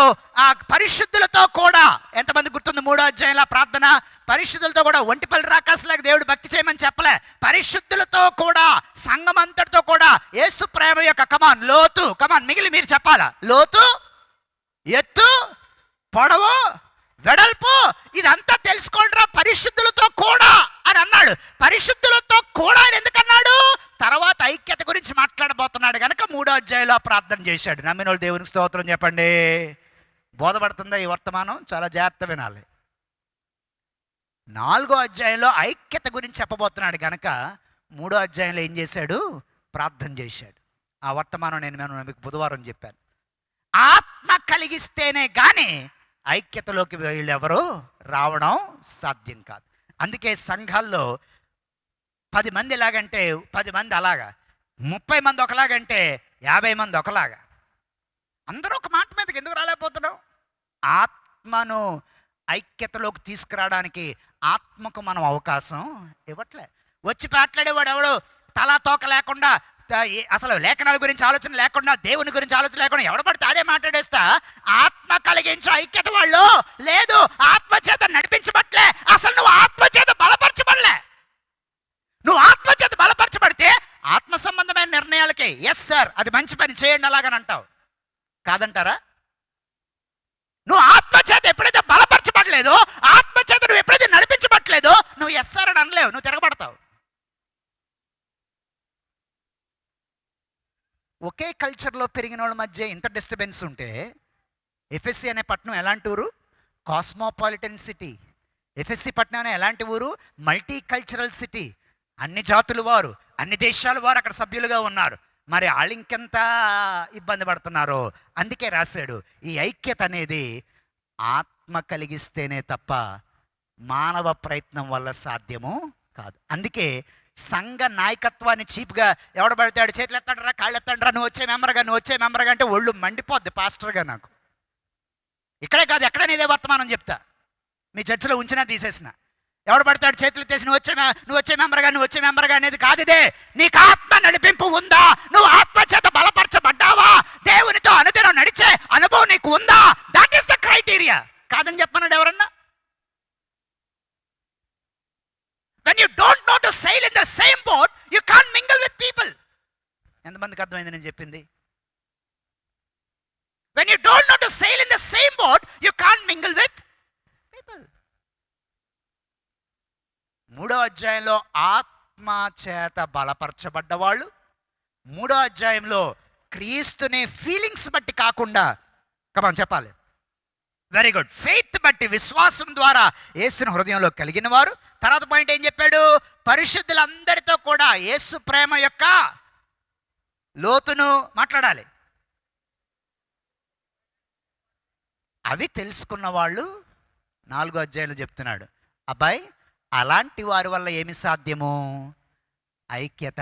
ఆ పరిశుద్ధులతో కూడా, ఎంతమంది గుర్తుంది 3వ అధ్యాయంలో ప్రార్థన? పరిశుద్ధులతో కూడా, ఒంటిపల్లి రాకాసులకు దేవుడు భక్తి చేయమని చెప్పలే, పరిశుద్ధులతో కూడా, సంఘం అంతటితో కూడా యేసు ప్రేమ యొక్క కమాన్ లోతు, కమాన్ మిగిలి మీరు చెప్పాలా? లోతు, ఎత్తు, పొడవు, వెడల్పు ఇదంతా తెలుసుకోండిరా పరిశుద్ధులతో కూడా అని అన్నాడు. పరిశుద్ధులతో కూడా అని ఎందుకన్నాడు? తర్వాత ఐక్యత గురించి మాట్లాడబోతున్నాడు కనుక 3వ అధ్యాయంలో ప్రార్థన చేశాడు. నమ్మిన వాళ్ళు దేవునికి స్తోత్రం చెప్పండి. బోధపడుతుందా ఈ వర్తమానం? చాలా జాగ్రత్త వినాలి. 4వ అధ్యాయంలో ఐక్యత గురించి చెప్పబోతున్నాడు కనుక 3వ అధ్యాయంలో ఏం చేశాడు? ప్రార్థన చేశాడు. ఆ వర్తమానం నేను మీకు బుధవారం చెప్పాను. ఆత్మ కలిగిస్తేనే కానీ ఐక్యతలోకి వీళ్ళెవరూ రావడం సాధ్యం కాదు. అందుకే సంఘాల్లో 10 మంది ఎలాగంటే 10 మంది అలాగా, 30 మంది ఒకలాగంటే 50 మంది ఒకలాగా. అందరూ ఒక మాట మీదకి ఎందుకు రాలేకపోతున్నాం? ఆత్మను ఐక్యతలోకి తీసుకురావడానికి ఆత్మకు మనం అవకాశం ఇవ్వట్లే. వచ్చి మాట్లాడేవాడు ఎవడు తలా తోక లేకుండా, అసలు లేఖనాల గురించి ఆలోచన లేకుండా, దేవుని గురించి ఆలోచన లేకుండా ఎవడ పడితే ఆడే మాట్లాడేస్తా ఆత్మ కలిగించు ఐక్యత వాళ్ళు లేదు. ఆత్మ చేత నడిపించబట్లే. అసలు నువ్వు ఆత్మ చేత బలపరచబడలే. నువ్వు ఆత్మ చేత బలపరచబడితే ఆత్మ సంబంధమైన నిర్ణయాలకి ఎస్ సార్ అది మంచి పని చేయండి అలాగని అంటావు. కాదంటారా? నువ్వు ఆత్మ చేత ఎప్పుడైతే బలపరచబడలేదో, ఆత్మ చేత నువ్వు ఎప్పుడైతే నడిపించబడలేదో నువ్వు ఎస్ సార్ అని అనలేవు, నువ్వు తిరగబడతావు. ఒకే కల్చర్లో పెరిగిన వాళ్ళ మధ్య ఇంత డిస్టర్బెన్స్ ఉంటే, ఎఫ్ఎస్సి అనే పట్టణం ఎలాంటి ఊరు? Cosmopolitan city. ఎఫ్ఎస్సి పట్టణం అనే ఎలాంటి ఊరు? Multi cultural city. అన్ని జాతుల వారు, అన్ని దేశాల వారు అక్కడ సభ్యులుగా ఉన్నారు. మరి వాళ్ళు ఇంకెంత ఇబ్బంది పడుతున్నారో. అందుకే రాశాడు ఈ ఐక్యత అనేది ఆత్మ కలిగిస్తేనే తప్ప మానవ ప్రయత్నం వల్ల సాధ్యము కాదు. అందుకే సంఘ నాయకత్వాన్ని చీప్గా ఎవడబడతాడు, చేతులు ఎత్తండ్రా, కాళ్ళు ఎత్తండ్రా, నువ్వు వచ్చే మెంబర్గా అంటే ఒళ్ళు మండిపోద్ది పాస్టర్గా నాకు. ఇక్కడే కాదు ఎక్కడైనా ఇదే వర్తమానం చెప్తా. మీ చర్చిలో ఉంచినా తీసేసిన ఎవడు పడతాడు చేతులు ఎత్తేసి నువ్వు వచ్చే మెంబర్గా అనేది కాదు. ఇదే నీకు ఆత్మ నడిపింపు ఉందా? నువ్వు ఆత్మ చేత బలపరచబడ్డావా? దేవునితో అనుదినం నడిచే అనుభవం నీకు ఉందా? That is the criteria. కాదని చెప్పన్నాడు ఎవరన్నా? When you don't know to sail in the same boat, you can't mingle with people. ఎంతమందికి అర్థమైంది నేను చెప్పింది? When you don't know to sail in the same boat, you can't mingle with people. 3వ అధ్యాయంలో ఆత్మ చేత బలపరచబడ్డ వాళ్ళు, 3వ అధ్యాయంలో క్రీస్తుని ఫీలింగ్స్ బట్టి కాకుండా, కమాన్ చెప్పాలి, వెరీ గుడ్, ఫెయిత్ బట్టి విశ్వాసం ద్వారా యేసుని హృదయంలో కలిగిన వారు. తర్వాత పాయింట్ ఏం చెప్పాడు? పరిశుద్ధులందరితో కూడా యేసు ప్రేమ యొక్క లోతును మాట్లాడాలి. అవి తెలుసుకున్న వాళ్ళు 4 అధ్యాయులు చెప్తున్నాడు. అబ్బాయి, అలాంటి వారి వల్ల ఏమి సాధ్యము? ఐక్యత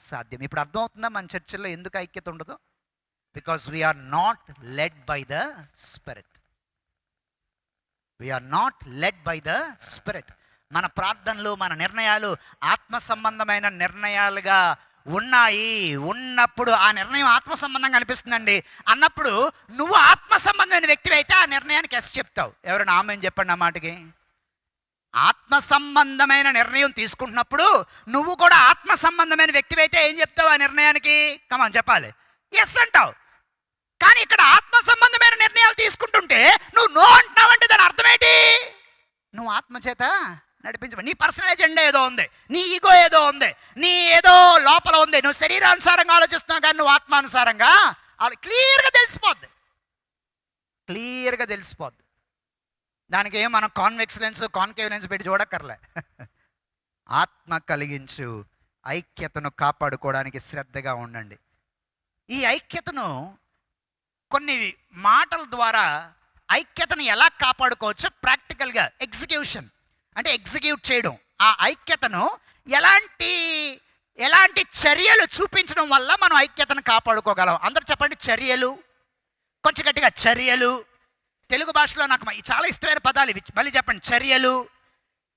సాధ్యం. ఇప్పుడు అర్థమవుతుందా మన చర్చల్లో ఎందుకు ఐక్యత ఉండదు? Because we are not led by the spirit. We are not led by the spirit. మన ప్రార్థనలు, మన నిర్ణయాలు ఆత్మ సంబంధమైన నిర్ణయాలుగా ఉన్నప్పుడు ఆ నిర్ణయం ఆత్మ సంబంధంగా అనిపిస్తుందండి అన్నప్పుడు నువ్వు ఆత్మ సంబంధమైన వ్యక్తివి అయితే ఆ నిర్ణయానికి ఎస్ చెప్తావు. ఎవరైనా ఆమెను చెప్పండి ఆ మాటకి. ఆత్మ సంబంధమైన నిర్ణయం తీసుకుంటున్నప్పుడు నువ్వు కూడా ఆత్మ సంబంధమైన వ్యక్తివి అయితే ఏం చెప్తావు ఆ నిర్ణయానికి? కమాన్ చెప్పాలి, ఎస్ అంటావు. కానీ ఇక్కడ ఆత్మ సంబంధమైన నిర్ణయాలు తీసుకుంటుంటే నువ్వు నో అంటున్నావంటే దాని అర్థం ఏంటి? నువ్వు ఆత్మ చేత నడిపించబడి, నీ పర్సనల్ ఎజెండా ఏదో ఉంది, నీ ఈగో ఏదో ఉంది, నీ ఏదో లోపల ఉంది, నువ్వు శరీరానుసారంగా ఆలోచిస్తున్నావు కానీ నువ్వు ఆత్మానుసారంగా క్లియర్గా తెలిసిపోద్ది. క్లియర్గా తెలిసిపోద్ది. దానికి ఏం మనం కాన్వెక్స్ లెన్స్, కాన్కేవ్ లెన్స్ పెట్టి చూడక్కర్లే. ఆత్మ కలిగించు ఐక్యతను కాపాడుకోవడానికి శ్రద్ధగా ఉండండి. ఈ ఐక్యతను కొన్ని మాటల ద్వారా ఐక్యతను ఎలా కాపాడుకోవచ్చో ప్రాక్టికల్గా ఎగ్జిక్యూషన్ అంటే ఎగ్జిక్యూట్ చేయడం, ఆ ఐక్యతను ఎలాంటి చర్యలు చూపించడం వల్ల మనం ఐక్యతను కాపాడుకోగలం. అందరూ చెప్పండి చర్యలు. కొంచెం గట్టిగా చర్యలు. తెలుగు భాషలో నాకు చాలా ఇష్టమైన పదాలు ఇవి. మళ్ళీ చెప్పండి చర్యలు.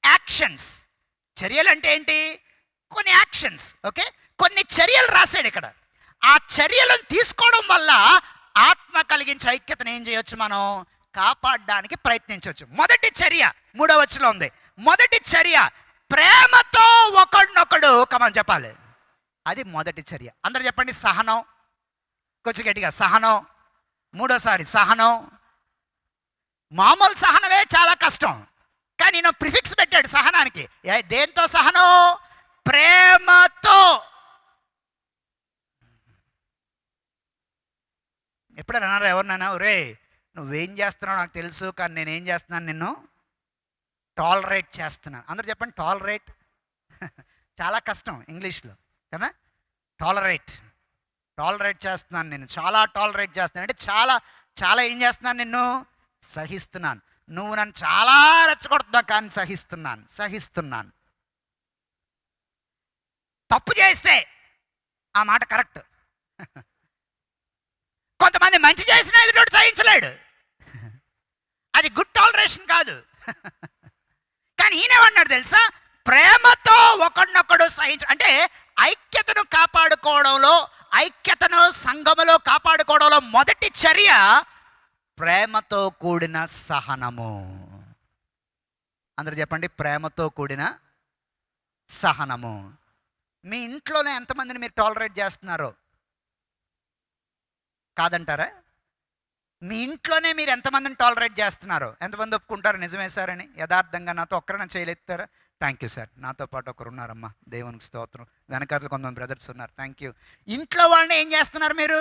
యాక్షన్స్. చర్యలు అంటే ఏంటి? కొన్ని యాక్షన్స్. ఓకే, కొన్ని చర్యలు రాశాడు ఇక్కడ. ఆ చర్యలను తీసుకోవడం వల్ల ఆత్మ కలిగించే ఐక్యతను ఏం చేయొచ్చు? మనం కాపాడడానికి ప్రయత్నించవచ్చు. మొదటి చర్య 3వ వచనంలో ఉంది. మొదటి చర్య ప్రేమతో ఒకడినొకడు కమని చెప్పాలి. అది మొదటి చర్య. అందరూ చెప్పండి సహనం. కొంచెం గట్టిగా సహనం. మూడోసారి సహనం. మామూలు సహనమే చాలా కష్టం, కానీ నేను ప్రిఫిక్స్ పెట్టాడు సహనానికి. దేంతో సహనం? ప్రేమతో. ఎప్పుడైనా అన్నారా ఎవరినైనా, ఒరే నువ్వేం చేస్తున్నావు నాకు తెలుసు, కానీ నేనేం చేస్తున్నాను, నిన్ను టాలరేట్ చేస్తున్నాను. అందరూ చెప్పండి టాలరేట్. చాలా కష్టం ఇంగ్లీష్లో కదా. టాలరేట్ చేస్తున్నాను, నేను చాలా టాలరేట్ చేస్తున్నాను అంటే చాలా చాలా ఏం చేస్తున్నాను, నిన్ను సహిస్తున్నాను. నువ్వు నన్ను చాలా రెచ్చగొడుతున్నావు కానీ సహిస్తున్నాను. తప్పు చేస్తే ఆ మాట కరెక్ట్. కొంతమంది మంచి చేసిన ఎదుటి సహించలేడు, అది గుడ్ టాలరేషన్ కాదు. కానీ ఈయనేమన్నాడు తెలుసా? ప్రేమతో ఒకడినొకడు అంటే ఐక్యతను కాపాడుకోవడంలో, ఐక్యతను సంఘములో కాపాడుకోవడంలో మొదటి చర్య ప్రేమతో కూడిన సహనము. అందరూ చెప్పండి ప్రేమతో కూడిన సహనము. మీ ఇంట్లోనే ఎంతమందిని మీరు టాలరేట్ చేస్తున్నారో కాదంటారా? మీ ఇంట్లోనే మీరు ఎంతమందిని టాలరేట్ చేస్తున్నారో? ఎంతమంది ఒప్పుకుంటారు నిజమే సార్ అని? యథార్థంగా నాతో ఒక్కరైనా చేయలేస్తారా? Thank you sir. నాతో పాటు ఒకరు ఉన్నారమ్మా, దేవునికి స్తోత్రం. వెనకాతలు కొంతమంది బ్రదర్స్ ఉన్నారు, థ్యాంక్ యూ. ఇంట్లో వాళ్ళని ఏం చేస్తున్నారు మీరు?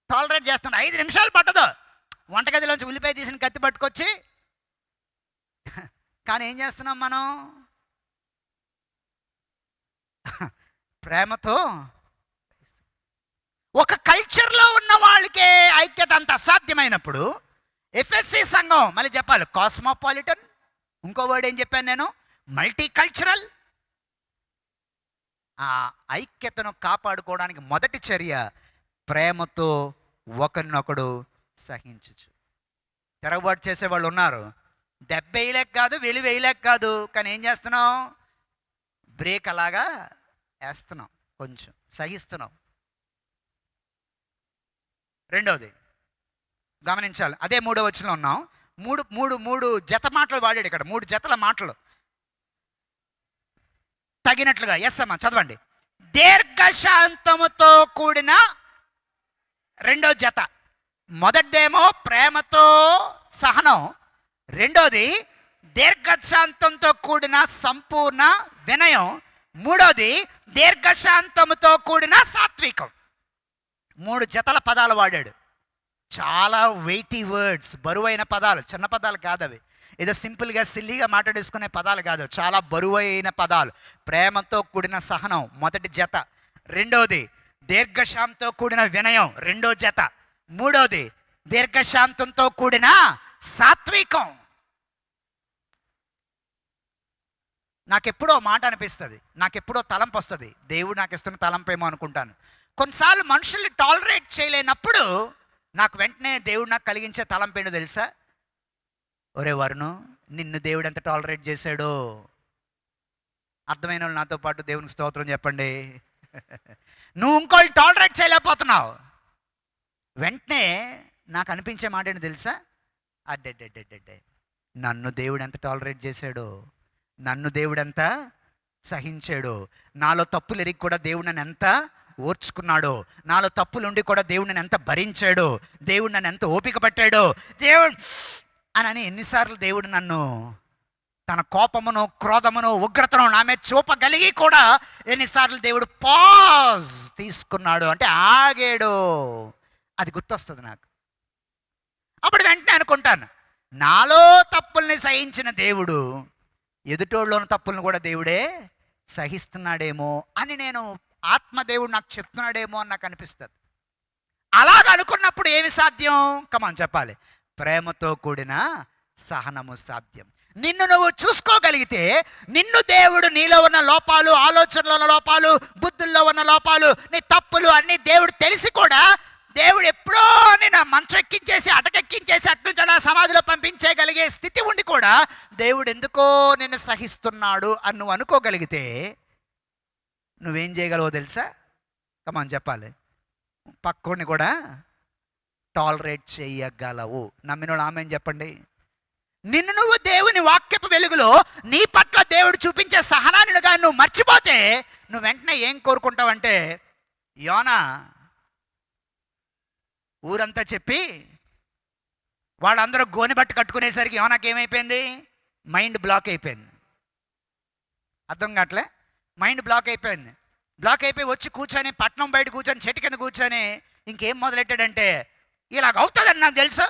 టాలరేట్ చేస్తున్నారు. 5 నిమిషాలు పట్టదు వంటగదిలోంచి ఉల్లిపాయ తీసిన కత్తి పట్టుకొచ్చి. కానీ ఏం చేస్తున్నాం మనం? ప్రేమతో. ఒక కల్చర్లో ఉన్న వాళ్ళకే ఐక్యత అంత అసాధ్యమైనప్పుడు ఎఫ్ఎస్సి సంఘం, మళ్ళీ చెప్పాలి కాస్మోపాలిటన్, ఇంకో వర్డ్ ఏం చెప్పాను నేను, మల్టీ కల్చరల్. ఆ ఐక్యతను కాపాడుకోవడానికి మొదటి చర్య ప్రేమతో ఒకరినొకడు సహించచ్చు. తిరగబాటు చేసేవాళ్ళు ఉన్నారు, దెబ్బ వేయలేక కాదు, వేయలేక కాదు, కానీ ఏం చేస్తున్నాం? బ్రేక్ అలాగా వేస్తున్నాం, కొంచెం సహిస్తున్నాం. రెండవది గమనించాలి, అదే 3వ వచనంలో ఉన్నాం. మూడు జత మాటలు వాడాడు ఇక్కడ, 3 జతల మాటలు తగినట్లుగా. ఎస్ అమ్మా చదవండి. దీర్ఘశాంతముతో కూడిన రెండో జత. మొదటిదేమో ప్రేమతో సహనం, రెండోది దీర్ఘశాంతంతో కూడిన సంపూర్ణ వినయం, మూడోది దీర్ఘశాంతముతో కూడిన సాత్వికం. 3 జతల పదాలు వాడాడు. చాలా వెయిటీ వర్డ్స్, బరువైన పదాలు, చిన్న పదాలు కాదు అవి. ఏదో సింపుల్గా సిల్లీగా మాట్లాడేసుకునే పదాలు కాదు, చాలా బరువైన పదాలు. ప్రేమతో కూడిన సహనం మొదటి జత, రెండోది దీర్ఘశాంతో కూడిన వినయం రెండో జత. మూడోది దీర్ఘశాంతంతో కూడిన సాత్వికం. నాకెప్పుడో మాట అనిపిస్తుంది, నాకెప్పుడో తలంపు వస్తుంది, దేవుడు నాకు ఇస్తున్న తలంపేమో అనుకుంటాను. కొన్నిసార్లు మనుషుల్ని టాలరేట్ చేయలేనప్పుడు నాకు వెంటనే దేవుడు నాకు కలిగించే తలంపేంటో తెలుసా? ఒరే వరుణు, నిన్ను దేవుడు ఎంత టాలరేట్ చేశాడో. అర్థమైన వాళ్ళు నాతో పాటు దేవునికి స్తోత్రం చెప్పండి. నువ్వు ఇంకోళ్ళు టాలరేట్ చేయలేకపోతున్నావు. వెంటనే నాకు అనిపించే మాట ఏంటో తెలుసా? అడ్డెడ్డెడ్డెడ్డే, నన్ను దేవుడు ఎంత టాలరేట్ చేశాడో, నన్ను దేవుడు ఎంత సహించాడు, నాలో తప్పులు ఎరిగి కూడా దేవుడు నన్ను ఎంత ఓర్చుకున్నాడు, నాలో తప్పులుండి కూడా దేవుడు నన్ను ఎంత భరించాడు, దేవుడు నన్ను ఎంత ఓపిక పట్టాడు, దేవుడు అని ఎన్నిసార్లు దేవుడు నన్ను తన కోపమును, క్రోధమును, ఉగ్రతను నా మీద చూపగలిగి కూడా ఎన్నిసార్లు దేవుడు పాజ్ తీసుకున్నాడు, అంటే ఆగాడు. అది గుర్తొస్తుంది నాకు. అప్పుడు వెంటనే అనుకుంటాను, నాలో తప్పుల్ని సహించిన దేవుడు ఎదుటోళ్ళలోని తప్పులను కూడా దేవుడే సహిస్తున్నాడేమో అని, నేను ఆత్మదేవుడు నాకు చెప్తున్నాడేమో అని నాకు అనిపిస్తుంది. అలాగ అనుకున్నప్పుడు ఏమి సాధ్యం? కమాన్ చెప్పాలి. ప్రేమతో కూడిన సహనము సాధ్యం. నిన్ను నువ్వు చూసుకోగలిగితే, నిన్ను దేవుడు నీలో ఉన్న లోపాలు, ఆలోచనలో ఉన్న లోపాలు, బుద్ధుల్లో ఉన్న లోపాలు, నీ తప్పులు అన్నీ దేవుడు తెలిసి కూడా దేవుడు ఎప్పుడో నేను మంచం ఎక్కించేసి అటకెక్కించేసి అట్నుంచి అలా సమాధిలో పంపించేయగలిగే స్థితి ఉండి కూడా దేవుడు ఎందుకో నిన్ను సహిస్తున్నాడు అని నువ్వు అనుకోగలిగితే నువ్వేం చేయగలవో తెలుసా? కమాన్ చెప్పాలి. పక్కోడిని కూడా టాలరేట్ చేయగలవు. నమ్మిన వాళ్ళు ఆమెన్ చెప్పండి. నిన్ను నువ్వు దేవుని వాక్యపు వెలుగులో నీ పట్ల దేవుడు చూపించే సహనాన్నిగా నువ్వు మర్చిపోతే నువ్వు వెంటనే ఏం కోరుకుంటావంటే, యోనా ఊరంతా చెప్పి వాళ్ళందరూ గోనె బట్ట కట్టుకునేసరికి యోనాకి ఏమైపోయింది? మైండ్ బ్లాక్ అయిపోయింది. అర్థం కావట్లే? మైండ్ బ్లాక్ అయిపోయింది. బ్లాక్ అయిపోయి వచ్చి కూర్చొని, పట్నం బయట కూర్చొని, చెట్టు కింద కూర్చొని ఇంకేం మొదలెట్టాడంటే, ఇలాగ అవుతుందని నాకు తెలుసు,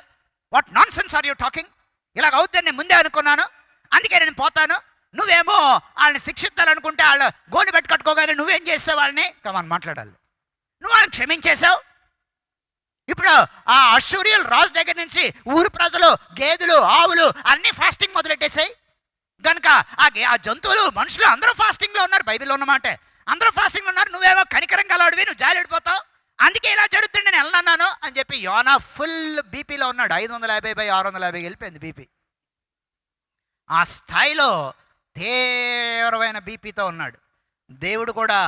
what nonsense are you talking, ఇలాగ అవుతుందని నేను ముందే అనుకున్నాను, అందుకే నేను పోతాను, నువ్వేమో వాళ్ళని శిక్షించాలనుకుంటే వాళ్ళు గోనె బట్ట కట్టుకోగానే నువ్వేం చేసావు? వాళ్ళని కమాన్ మాట్లాడాలి. నువ్వు వాళ్ళని క్షమించేశావు. ఇప్పుడు ఆ అశ్షూరీయుల రాజు దగ్గర నుంచి ఊరు ప్రజలు, గేదెలు, ఆవులు అన్నీ ఫాస్టింగ్ మొదలెట్టేసాయి కనుక ఆ జంతువులు, మనుషులు అందరూ ఫాస్టింగ్లో ఉన్నారు. బైబిల్లో ఉన్నమాట, అందరూ ఫాస్టింగ్లో ఉన్నారు. నువ్వేమో కనికరం గలవాడివి, నువ్వు జాలిడిపోతావు, అందుకే ఇలా జరుగుతుంది, నేను వెళ్ళన్నాను అని చెప్పి యోనా ఫుల్ బీపీలో ఉన్నాడు. 550/650 వెళ్ళిపోయింది బీపీ. ఆ స్థాయిలో తీవ్రమైన బీపీతో ఉన్నాడు. దేవుడు కూడా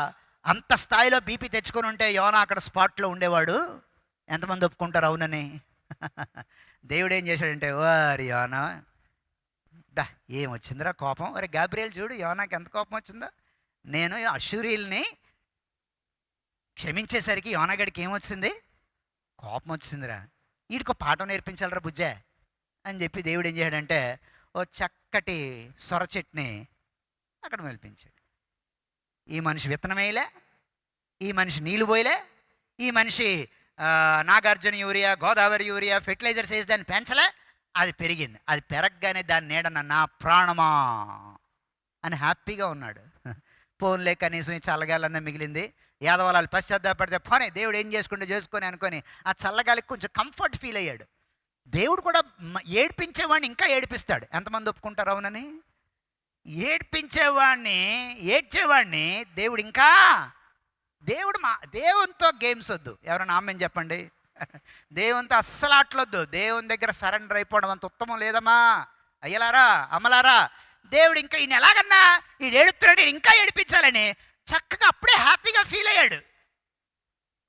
అంత స్థాయిలో బీపీ తెచ్చుకొని ఉంటే యోనా అక్కడ స్పాట్లో ఉండేవాడు. ఎంతమంది ఒప్పుకుంటారు అవునని? దేవుడు ఏం చేశాడంటే, వారి యోనా ఏం వచ్చిందిరా కోపం, అరే గాబ్రియల్ చూడు యోనాకి ఎంత కోపం వచ్చిందో, నేను అశ్షూరీయుల్ని క్షమించేసరికి యోనాగడికి ఏమొచ్చింది? కోపం వచ్చిందిరా, వీడికి పాఠం నేర్పించాలరా బుజ్జే అని చెప్పి దేవుడు ఏం చేశాడంటే ఓ చక్కటి సొర చెట్టుని అక్కడ మెల్పించాడు. ఈ మనిషి విత్తనం వేయలే, ఈ మనిషి నీళ్ళు పోయలే, ఈ మనిషి Nagarjuna urea, Godavari urea, fertilizers వేసి దాన్ని పెంచలే, అది పెరిగింది. అది పెరగగానే దాని నీడన నా ప్రాణమా అని హ్యాపీగా ఉన్నాడు. ఫోన్లే కనీసం ఈ చల్లగాలన్నా మిగిలింది. యాదవాళ్ళు పశ్చాత్తాపడితే పోనీ దేవుడు ఏం చేసుకుంటే చేసుకొని అనుకొని ఆ చల్లగాలికి కొంచెం కంఫర్ట్ ఫీల్ అయ్యాడు. దేవుడు కూడా ఏడ్పించేవాడిని ఇంకా ఏడిపిస్తాడు. ఎంతమంది ఒప్పుకుంటారు అవునని? ఏడ్పించేవాడిని, ఏడ్చేవాడిని దేవుడు ఇంకా, దేవునితో గేమ్స్ వద్దు. ఎవరైనా ఆమెన్ చెప్పండి. దేవునితో అస్సలు ఆటలొద్దు. దేవుని దగ్గర సరెండర్ అయిపోవడం అంత ఉత్తమం లేదమ్మా. అయ్యలారా, అమ్మలారా, దేవుడు ఇంకా ఈయన ఎలాగన్నా ఈ ఏడుతున్నాడు, ఇంకా ఏడిపించాలని చక్కగా అప్పుడే హ్యాపీగా ఫీల్ అయ్యాడు.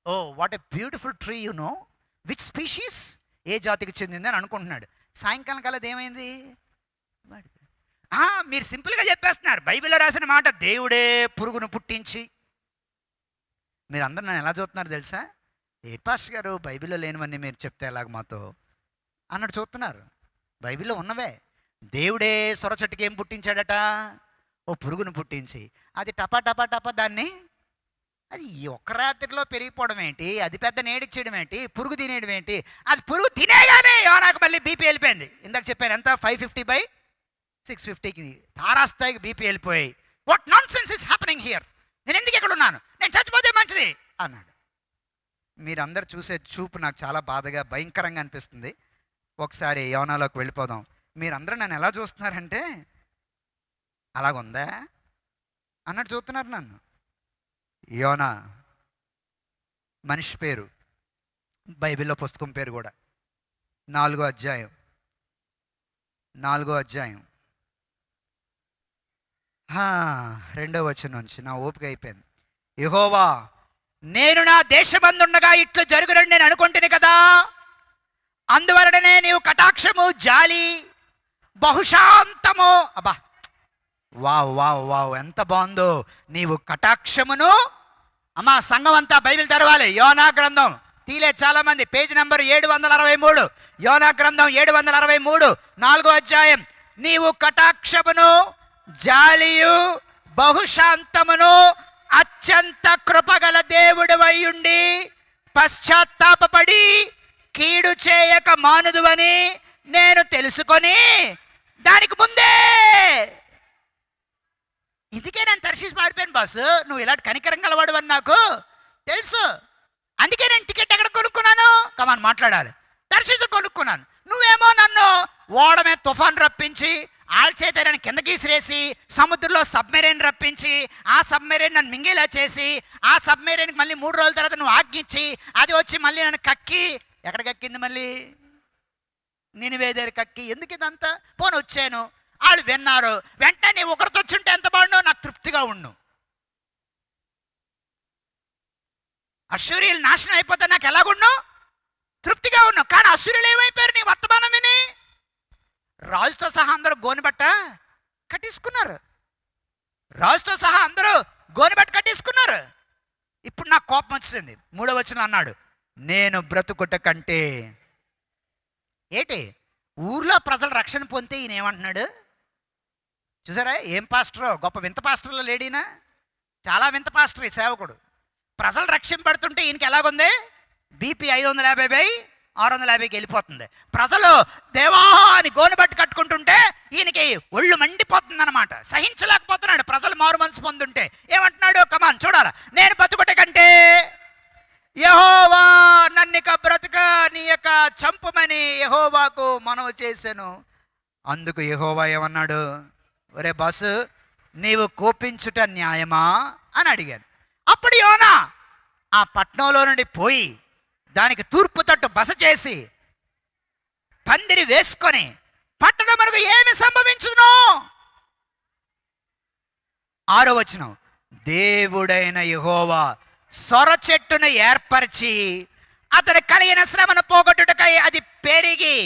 Oh what a beautiful tree, you know which species, ఏ జాతికి చెందింది అని అనుకుంటున్నాడు. సాయంకాలం కల్లా ఏమైంది? మీరు సింపుల్గా చెప్పేస్తున్నారు. బైబిల్లో రాసిన మాట, దేవుడే పురుగును పుట్టించి. మీరు అందరూ నన్ను ఎలా చూస్తున్నారు తెలుసా? ఏ పాస్టర్ గారు బైబిల్లో లేనివన్నీ మీరు చెప్తే ఎలాగ మాతో అన్నట్టు చూస్తున్నారు. బైబిల్లో ఉన్నవే. దేవుడే సొర చెట్టుకి ఏం పుట్టించాడట? ఓ పురుగును పుట్టించి, అది టపా టపా టపా దాన్ని, అది ఒక్క రాత్రిలో పెరిగిపోవడం ఏంటి, అది పెద్ద నేడిచ్చేయడం ఏంటి, పురుగు తినేయడం ఏంటి, అది పురుగు తినేగానే యోనాకు మళ్ళీ బీపీ వెళ్ళిపోయింది. ఇందాక చెప్పాను ఎంత, 550/650కి తారాస్థాయికి బీపీ వెళ్ళిపోయి, what nonsense is happening here, నేను ఎందుకు ఇక్కడ ఉన్నాను, నేను చచ్చిపోతే మంచిది అన్నాడు. మీరందరూ చూసే చూపు నాకు చాలా బాధగా భయంకరంగా అనిపిస్తుంది. ఒకసారి యోనాలోకి వెళ్ళిపోదాం. మీరందరూ నన్ను ఎలా చూస్తున్నారంటే అలాగుందా అన్నట్టు చూస్తున్నారు నన్ను. యోనా మనిషి పేరు, బైబిల్లో పుస్తకం పేరు కూడా. 4వ అధ్యాయం 2వ వచనం నుంచి నా ఓపిక అయిపోయింది. యెహోవా, నేను నా దేశమందుండగా ఇట్లు జరుగురని నేను అనుకుంటుని కదా, అందువలననే నీవు కటాక్షము, జాలి, బహుశాంతము. అబ్బా, వావ్ వావ్ వావ్, ఎంత బాగుందో. నీవు కటాక్షమును. అమ్మా, సంఘం అంతా బైబిల్ తెరవాలి. యోనా గ్రంథం తీలే చాలా మంది. Page number 763. యోనా గ్రంథం 763, 4వ అధ్యాయం. నీవు కటాక్షమును, జాలియు, బహుశాంతమును, అత్యంత కృపగల దేవుడవై ఉండి పశ్చాత్తాపపడి కీడు చేయక మానుదువని నేను తెలుసుకొని దానికి ముందే. ఇందుకే నేను తర్షీస్ మారిపోయాను బాసు. నువ్వు ఇలాంటి కనికరం గలవాడు అని నాకు తెలుసు. అందుకే నేను టికెట్ ఎక్కడ కొనుక్కున్నాను? కమాన్ మాట్లాడాలి. తర్షీస్ కొనుక్కున్నాను. నువ్వేమో నన్ను ఓడమే తుఫాన్ రప్పించి ఆల్చేత నన్ను కిందకి విసిరేసి సముద్రంలో సబ్మెరైన్ రప్పించి ఆ సబ్మెరైన్ నన్ను మింగేలా చేసి ఆ సబ్మెరైన్కి మళ్ళీ 3 రోజుల తర్వాత నువ్వు ఆజ్ఞించి అది వచ్చి మళ్ళీ నన్ను కక్కి, ఎక్కడ కక్కింది మళ్ళీ? నినివే దగ్గర కక్కి. ఎందుకు ఇదంతా? పోను వచ్చాను, వాళ్ళు విన్నారు. వెంటనే నీ ఒకరితో వచ్చుంటే ఎంత బాగుండో, నాకు తృప్తిగా ఉండు. అశ్షూరీయులు నాశనం అయిపోతే నాకు ఎలాగుండు? తృప్తిగా ఉన్నావు. కానీ అశ్షూరీయులు ఏమైపోయారు నీ వర్తమానం విని? రాజుతో సహా అందరూ గోనెబట్ట కట్టేసుకున్నారు. రాజుతో సహా అందరూ గోనెబట్ట కట్టేసుకున్నారు. ఇప్పుడు నాకు కోపం వచ్చింది. 3వ వచనం అన్నాడు, నేను బ్రతుకుట కంటే. ఏంటి? ఊర్లో ప్రజలు రక్షణ పొందితే ఈయన ఏమంటున్నాడు చూసారా? ఏం పాస్టరో, గొప్ప వింత పాస్టర్లో లేడీనా? చాలా వింత పాస్టర్ ఈ సేవకుడు. ప్రజలు రక్షింపడుతుంటే ఈయనకి ఎలాగుంది? బీపీ 550/650కి వెళ్ళిపోతుంది. ప్రజలు దేవా అని గోనెబట్టు కట్టుకుంటుంటే ఈయనకి ఒళ్ళు మండిపోతుంది అనమాట. సహించలేకపోతున్నాడు ప్రజలు మారు మనసు పొందుంటే. ఏమంటున్నాడు? కమాన్ చూడాలా. నేను బతుకుట కంటే యెహోవా నన్నిక బ్రతుక నీయక చంపుమని యెహోవాకు మనవి చేశాను. అందుకు యెహోవా ఏమన్నాడు? ఒరే బాసు, నీవు కోపించుట న్యాయమా అని అడిగాను. అప్పుడు యోనా ఆ పట్నంలో నుండి పోయి దానికి తూర్పు తట్టు బస చేసి పందిరి వేసుకొని పట్టణం మనకు ఏమి సంభవించును? 6వ వచనం, దేవుడైన యెహోవా సొర చెట్టును ఏర్పరిచి అతడు కలిగిన శ్రమను పోగొట్టుటకై అది పెరిగి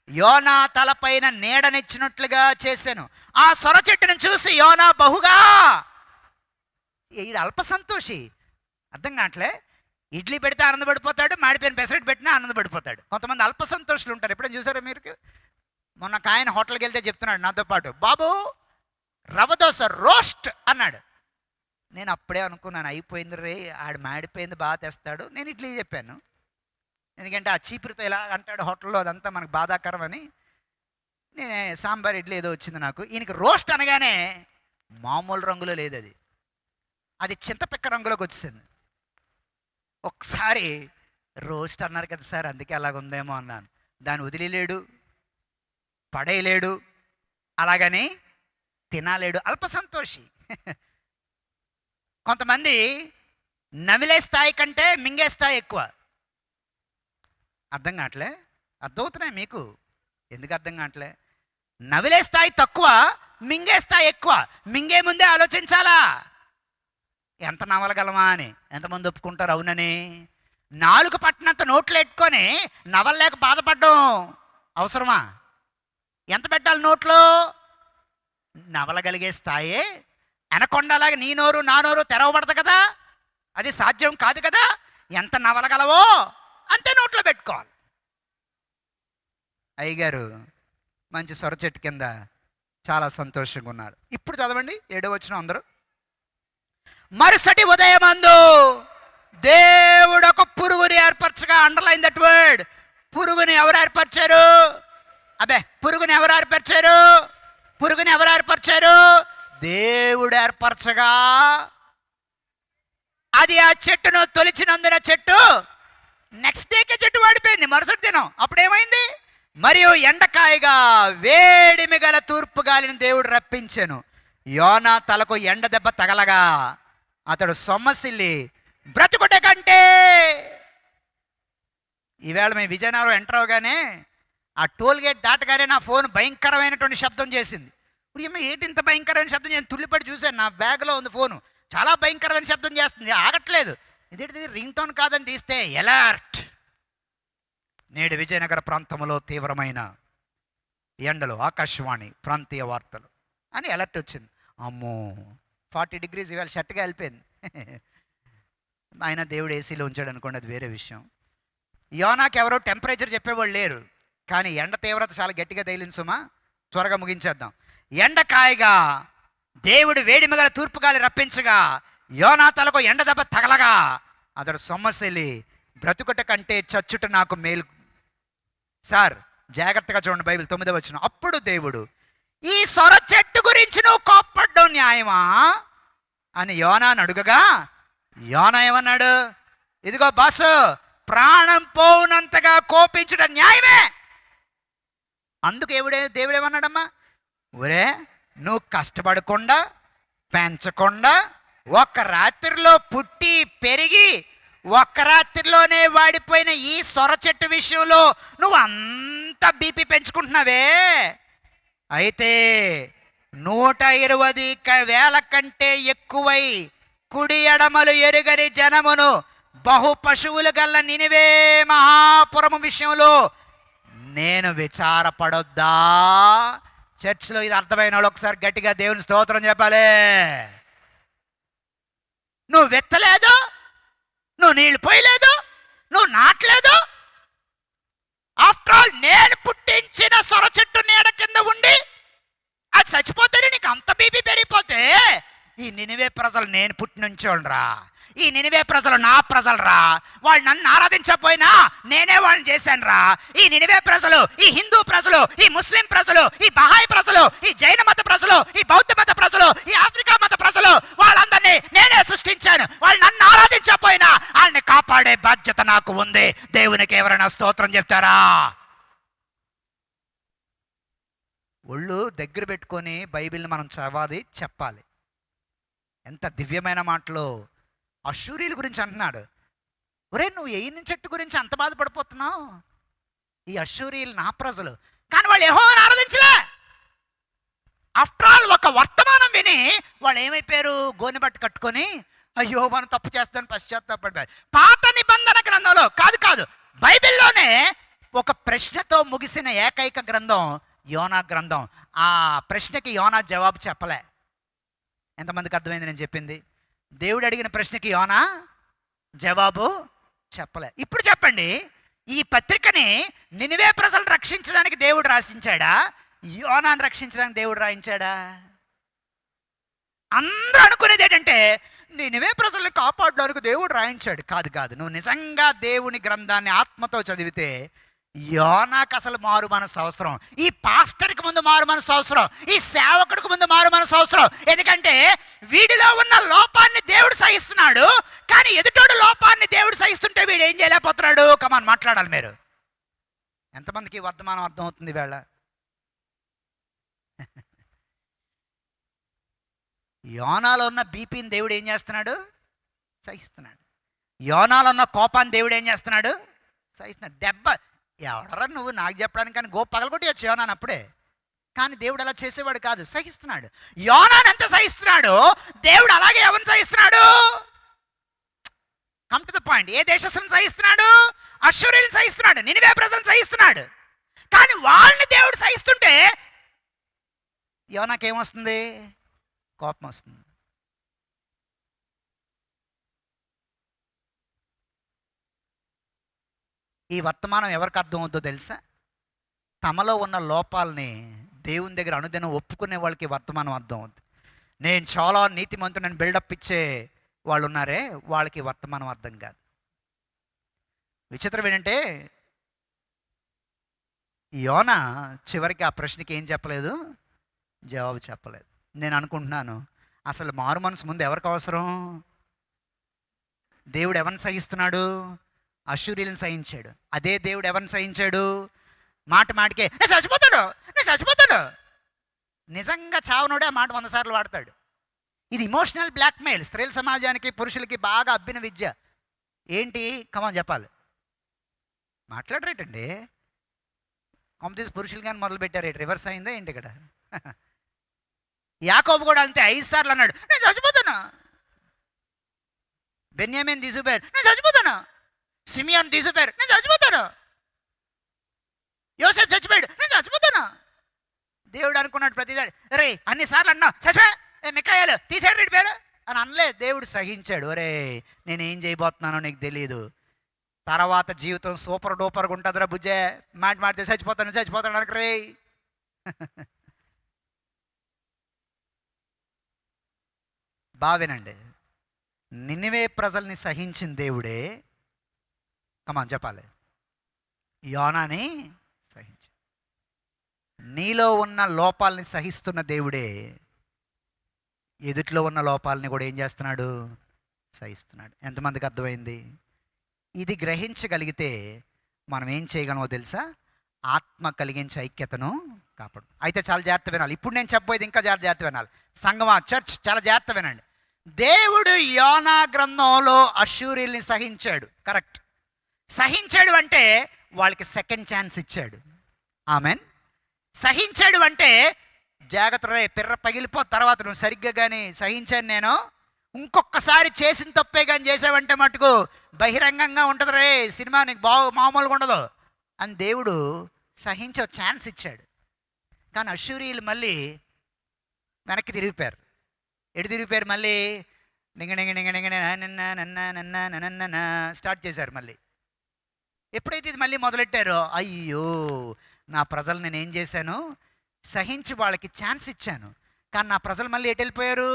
యోనా తలపైన నీడనిచ్చినట్లుగా చేశాను. ఆ సొర చెట్టును చూసి యోనా బహుగా. ఈడు అల్ప సంతోషి. అర్థం కావట్లే. ఇడ్లీ పెడితే ఆనందపడిపోతాడు, మాడిపోయిన పెసరెట్ పెట్టినా ఆనందపడిపోతాడు. కొంతమంది అల్ప సంతోషులు ఉంటారు. ఎప్పుడైనా చూసారా మీరు? మొన్న ఒక ఆయన హోటల్కి వెళ్తే చెప్తున్నాడు నాతో పాటు, బాబు రవ్వ దోశ రోస్ట్ అన్నాడు. నేను అప్పుడే అనుకున్నాను, అయిపోయింది రే, ఆడు మాడిపోయింది బాగా తెస్తాడు. నేను ఇడ్లీ చెప్పాను, ఎందుకంటే ఆ చీపురుతో ఇలా అంటాడు హోటల్లో, అదంతా మనకు బాధాకరం అని. నేనే సాంబార్ ఇడ్లీ ఏదో వచ్చింది నాకు. ఈయనకి రోస్ట్ అనగానే మామూలు రంగులో లేదు, అది చింతపిక్క రంగులోకి వచ్చింది. ఒకసారి రోస్ట్ అన్నారు కదా సార్, అందుకే అలాగుందేమో అన్నాను. దాన్ని వదిలేలేడు, పడేయలేడు, అలాగని తినాలేడు. అల్ప సంతోషి. కొంతమంది నమిలే స్థాయి కంటే మింగే స్థాయి ఎక్కువ. అర్థం కావట్లే? అర్థమవుతున్నాయి మీకు? ఎందుకు అర్థం కావట్లే? నవిలే స్థాయి తక్కువ, మింగే స్థాయి ఎక్కువ. మింగే ముందే ఆలోచించాలా, ఎంత నవలగలమా అని. ఎంతమంది ఒప్పుకుంటారు అవునని? 4 పట్టినంత నోట్లు పెట్టుకొని నవలలేక బాధపడ్డం అవసరమా? ఎంత పెట్టాలి నోట్లో? నవలగలిగే స్థాయే. అనకొండలాగా నీ నోరు నా నోరు తెరవబడదు కదా, అది సాధ్యం కాదు కదా. ఎంత నవలగలవో అంతే నోట్లో పెట్టుకోవాలి. అయ్యగారు మంచి సొర చెట్టు కింద చాలా సంతోషంగా ఉన్నారు. ఇప్పుడు చదవండి 7వ వచనం అందరూ. మరుసటి ఉదయమందు దేవుడు ఒక పురుగుని ఏర్పరచగా. Underline that word. పురుగుని ఎవరు ఏర్పరిచారు? పురుగుని ఎవరు ఏర్పరిచారు? పురుగుని ఎవరు ఏర్పరిచారు? దేవుడు ఏర్పరచగా అది ఆ చెట్టును తొలిచినందున చెట్టు నెక్స్ట్ డేకే చెట్టు వాడిపోయింది, మరుసటి దినం. అప్పుడేమైంది? మరియు ఎండకాయగా వేడిమి గల తూర్పు గాలిని దేవుడు రప్పించెను. యోనా తలకు ఎండ దెబ్బ తగలగా అతడు సొమ్మసిల్లి బ్రతుకుట కంటే. ఈవేళ మేము విజయనగరం ఎంటర్ అవగానే ఆ టోల్ గేట్ దాటగానే నా ఫోన్ భయంకరమైనటువంటి శబ్దం చేసింది. ఇప్పుడు ఏమో ఏంటి ఇంత భయంకరమైన శబ్దం? నేను తుల్లిపడి చూశాను, నా బ్యాగ్లో ఉంది ఫోను, చాలా భయంకరమైన శబ్దం చేస్తుంది, ఆగట్లేదు. ఇదేంటిది రింగ్ టోన్ కాదని తీస్తే ఎలర్ట్. నేడు విజయనగర ప్రాంతంలో తీవ్రమైన ఎండలు, ఆకాశవాణి ప్రాంతీయ వార్తలు అని అలర్ట్ వచ్చింది. అమ్మో 40 degrees ఇవాళ షర్ట్గా వెళ్ళిపోయింది. ఆయన దేవుడు ఏసీలో ఉంచాడు అనుకోండి, అది వేరే విషయం. యోనాకి ఎవరో టెంపరేచర్ చెప్పేవాళ్ళు లేరు, కానీ ఎండ తీవ్రత చాలా గట్టిగా తగిలింది సుమా. త్వరగా ముగించేద్దాం. ఎండకాయగా దేవుడు వేడిమిగల తూర్పు గాలి రప్పించగా యోనా తలకు ఎండ దెబ్బ తగలగా అతడు సొమ్మసిల్లి బ్రతుకుట కంటే చచ్చుట నాకు మేలు. సార్ జాగ్రత్తగా చూడండి, బైబిల్ 9వ వచనం. అప్పుడు దేవుడు, ఈ సొర చెట్టు గురించి నువ్వు కోప్పడ్డం న్యాయమా అని యోనాను అడుగగా, యోనా ఏమన్నాడు? ఇదిగో బాసు, ప్రాణం పోవునంతగా కోపించడం న్యాయమే. అందుకు దేవుడు ఏమన్నాడమ్మా? ఒరే, నువ్వు కష్టపడకుండా పెంచకుండా ఒక్క రాత్రిలో పుట్టి పెరిగి ఒక్క రాత్రిలోనే వాడిపోయిన ఈ సొర చెట్టు విషయంలో నువ్వు అంత బీపీ పెంచుకుంటున్నావే. అయితే 120,000 కంటే ఎక్కువై కుడి ఎడమలు ఎరుగని జనమును బహు పశువులు గల్ల నినివే మహాపురము విషయంలో నేను విచారపడొద్దా? చర్చిలో ఇది అర్థమైన వాళ్ళు ఒకసారి గట్టిగా దేవుని స్తోత్రం చెప్పాలి. నువ్వు విత్తలేదు, నువ్వు నీళ్ళు పోయలేదు, నువ్వు నాటలేదు. ఆఫ్టర్ ఆల్ నేను పుట్టించిన సొర చెట్టు నీడ కింద ఉండి అది చచ్చిపోతేనే నీకు అంత బీపీ పెరిగిపోతే, ఈ నినివే ప్రజలు నేను పుట్టినుంచోళ్ళరా, ఈ నినివే ప్రజలు నా ప్రజలరా, వాళ్ళు నన్ను ఆరాధించకపోయినా నేనే వాళ్ళని చేశాను రా. ఈ నినివే ప్రజలు, ఈ హిందూ ప్రజలు, ఈ ముస్లిం ప్రజలు, ఈ బహాయి ప్రజలు, ఈ జైన మత ప్రజలు, ఈ బౌద్ధ మత ప్రజలు, ఈ ఆఫ్రికా మత ప్రజలు, వాళ్ళందరినీ నేనే సృష్టించాను. వాళ్ళు నన్ను ఆరాధించకపోయినా వాళ్ళని కాపాడే బాధ్యత నాకు ఉంది. దేవునికి ఎవరైనా స్తోత్రం చెప్తారా? ఒళ్ళు దగ్గర పెట్టుకొని బైబిల్ని మనం చదవాలి, చెప్పాలి. ఎంత దివ్యమైన మాటలు. అష్షూరీల గురించి అంటున్నాడు. ఒరే, నువ్వు ఎయిని చెట్టు గురించి అంత బాధపడిపోతున్నావు? ఈ అష్షూరీలు నా ప్రజలు, కానీ వాళ్ళు యెహోవాను ఆరాధించలే. ఆఫ్టర్ ఆల్ ఒక వర్తమానం విని వాళ్ళు ఏమైపోయారు? గోనె బట్ట కట్టుకొని అయ్యో మనం తప్పు చేస్తాను పశ్చాత్తాపడ్డారు. పాత నిబంధన గ్రంథంలో కాదు, బైబిల్లోనే ఒక ప్రశ్నతో ముగిసిన ఏకైక గ్రంథం యోనా గ్రంథం. ఆ ప్రశ్నకి యోనా జవాబు చెప్పలే. ఎంతమందికి అర్థమైంది నేను చెప్పింది? దేవుడు అడిగిన ప్రశ్నకి యోనా జవాబు చెప్పలే. ఇప్పుడు చెప్పండి, ఈ పత్రికని నినివే ప్రజలను రక్షించడానికి దేవుడు రాసించాడా, యోనాను రక్షించడానికి దేవుడు రాయించాడా? అందరూ అనుకునేది ఏంటంటే నినివే ప్రజల్ని కాపాడడానికి దేవుడు రాయించాడు. కాదు. నువ్వు నిజంగా దేవుని గ్రంథాన్ని ఆత్మతో చదివితే యోనాకు అసలు మారు మనసు అవసరం, ఈ పాస్టర్కి ముందు మారు మనసు అవసరం, ఈ సేవకుడికి ముందు మారు మనసు అవసరం. ఎందుకంటే వీడిలో ఉన్న లోపాన్ని దేవుడు సహిస్తున్నాడు, కానీ ఎదుటోడు లోపాన్ని దేవుడు సహిస్తుంటే వీడు ఏం చేయలేకపోతున్నాడు? కమాన్ మాట్లాడాలి మీరు. ఎంతమందికి వర్తమానం అర్థమవుతుంది వేళ? యోనాలో ఉన్న బీపీని దేవుడు ఏం చేస్తున్నాడు? సహిస్తున్నాడు. యోనాలో ఉన్న కోపాన్ని దేవుడు ఏం చేస్తున్నాడు? సహిస్తున్నాడు. దెబ్బ ఎవడరా నువ్వు నాకు చెప్పడానికి, కానీ గో పగలగొట్టి వచ్చి యోనాను అప్పుడే. కానీ దేవుడు అలా చేసేవాడు కాదు, సహిస్తున్నాడు. యోనాను ఎంత సహిస్తున్నాడు, దేవుడు అలాగే ఎవరిని సహిస్తున్నాడు? Come to the point. ఏ దేశస్తులను సహిస్తున్నాడు? అష్షూరీయులను సహిస్తున్నాడు, నినివే ప్రజలను సహిస్తున్నాడు. కానీ వాళ్ళని దేవుడు సహిస్తుంటే యోనాకేమొస్తుంది? కోపం వస్తుంది. ఈ వర్తమానం ఎవరికి అర్థం అవుతుందో తెలుసా? తమలో ఉన్న లోపాలని దేవుని దగ్గర అనుదినం ఒప్పుకునే వాళ్ళకి వర్తమానం అర్థం అవుతుంది. నేను చాలా నీతిమంతుడని బిల్డప్ ఇచ్చే వాళ్ళు ఉన్నారే, వాళ్ళకి వర్తమానం అర్థం కాదు. విచిత్రం ఏంటంటే యోనా చివరికి ఆ ప్రశ్నకి ఏం చెప్పలేదు? జవాబు చెప్పలేదు. నేను అనుకుంటున్నాను, అసలు మారు మనసు ముందు ఎవరికి అవసరం? దేవుడు ఎవరిని సహిస్తున్నాడు? అష్షూరీయులను సహించాడు. అదే దేవుడు ఎవరిని సహించాడు? మాట మాటకే నేను చచ్చిపోతాను, నేను చచ్చిపోతాను. నిజంగా చావనోడే ఆ మాట 100 సార్లు వాడతాడు. ఇది ఇమోషనల్ బ్లాక్మెయిల్. స్త్రీల సమాజానికి పురుషులకి బాగా అబ్బిన విద్య. ఏంటి? కమాన్ చెప్పాలి. మాట్లాడరేటండి. కాంపిటీస్ పురుషులు కానీ మొదలు పెట్టారు. రివర్స్ అయిందా ఏంటి ఇక్కడ? యాకోబు కూడా అంతే 5 సార్లు అన్నాడు నేను చచ్చిపోతాను. బెన్యామీన్ తీసుకుపోయాడు, నేను చచ్చిపోతాను. సిమియోన్ తీసుకుపోయారు, నేను చచ్చిపోతాను. యోసేపు చచ్చిపోయాడు, నేను చచ్చిపోతాను. దేవుడు అనుకున్నాడు ప్రతిసారి, రే అన్నిసార్లు అన్నా చచ్చిపోయా మిక్కాయాలు తీసాడు రెడ్డి పేరు అని అనలే. దేవుడు సహించాడు. ఒరే నేనేం చేయబోతున్నానో నీకు తెలియదు, తర్వాత జీవితం సూపర్ డూపర్గా ఉంటుందిరా బుజ్జే, మాడితే చచ్చిపోతాను అనకు రే. బావేనండి. నినివే ప్రజల్ని సహించిన దేవుడే కమాన్ చెప్పాలి యోనాని సహించి. నీలో ఉన్న లోపాలని సహిస్తున్న దేవుడే ఎదుట్లో ఉన్న లోపాలని కూడా ఏం చేస్తున్నాడు? సహిస్తున్నాడు. ఎంతమందికి అర్థమైంది? ఇది గ్రహించగలిగితే మనం ఏం చేయగలమో తెలుసా? ఆత్మ కలిగించే ఐక్యతను కాపాడు. అయితే చాలా జాగ్రత్త వినాలి. ఇప్పుడు నేను చెప్పబోయేది ఇంకా జాగ్రత్త వినాలి. సంగమా చర్చ్ చాలా జాగ్రత్త వినండి. దేవుడు యోనా గ్రంథంలో అష్షూరీయుల్ని సహించాడు. కరెక్ట్. సహించాడు అంటే వాళ్ళకి సెకండ్ ఛాన్స్ ఇచ్చాడు. ఆమెన్. సహించాడు అంటే జాగ్రత్త రే పిర్ర పగిలిపో, తర్వాత నువ్వు సరిగ్గా కానీ సహించాను నేను, ఇంకొకసారి చేసిన తప్పే కానీ చేసావంటే మటుకు బహిరంగంగా ఉంటుంది రే సినిమా, నీకు మామూలుగా ఉండదు అని దేవుడు సహించే ఛాన్స్ ఇచ్చాడు. కానీ అష్షూరీయులు మళ్ళీ వెనక్కి తిరిగిపోయారు. ఎటు తిరిగిపోయారు? మళ్ళీ నిన్న స్టార్ట్ చేశారు. మళ్ళీ ఎప్పుడైతే ఇది మళ్ళీ మొదలెట్టారో, అయ్యో నా ప్రజలు నేనేం చేశాను? సహించి వాళ్ళకి ఛాన్స్ ఇచ్చాను, కానీ నా ప్రజలు మళ్ళీ ఎటు వెళ్ళిపోయారు?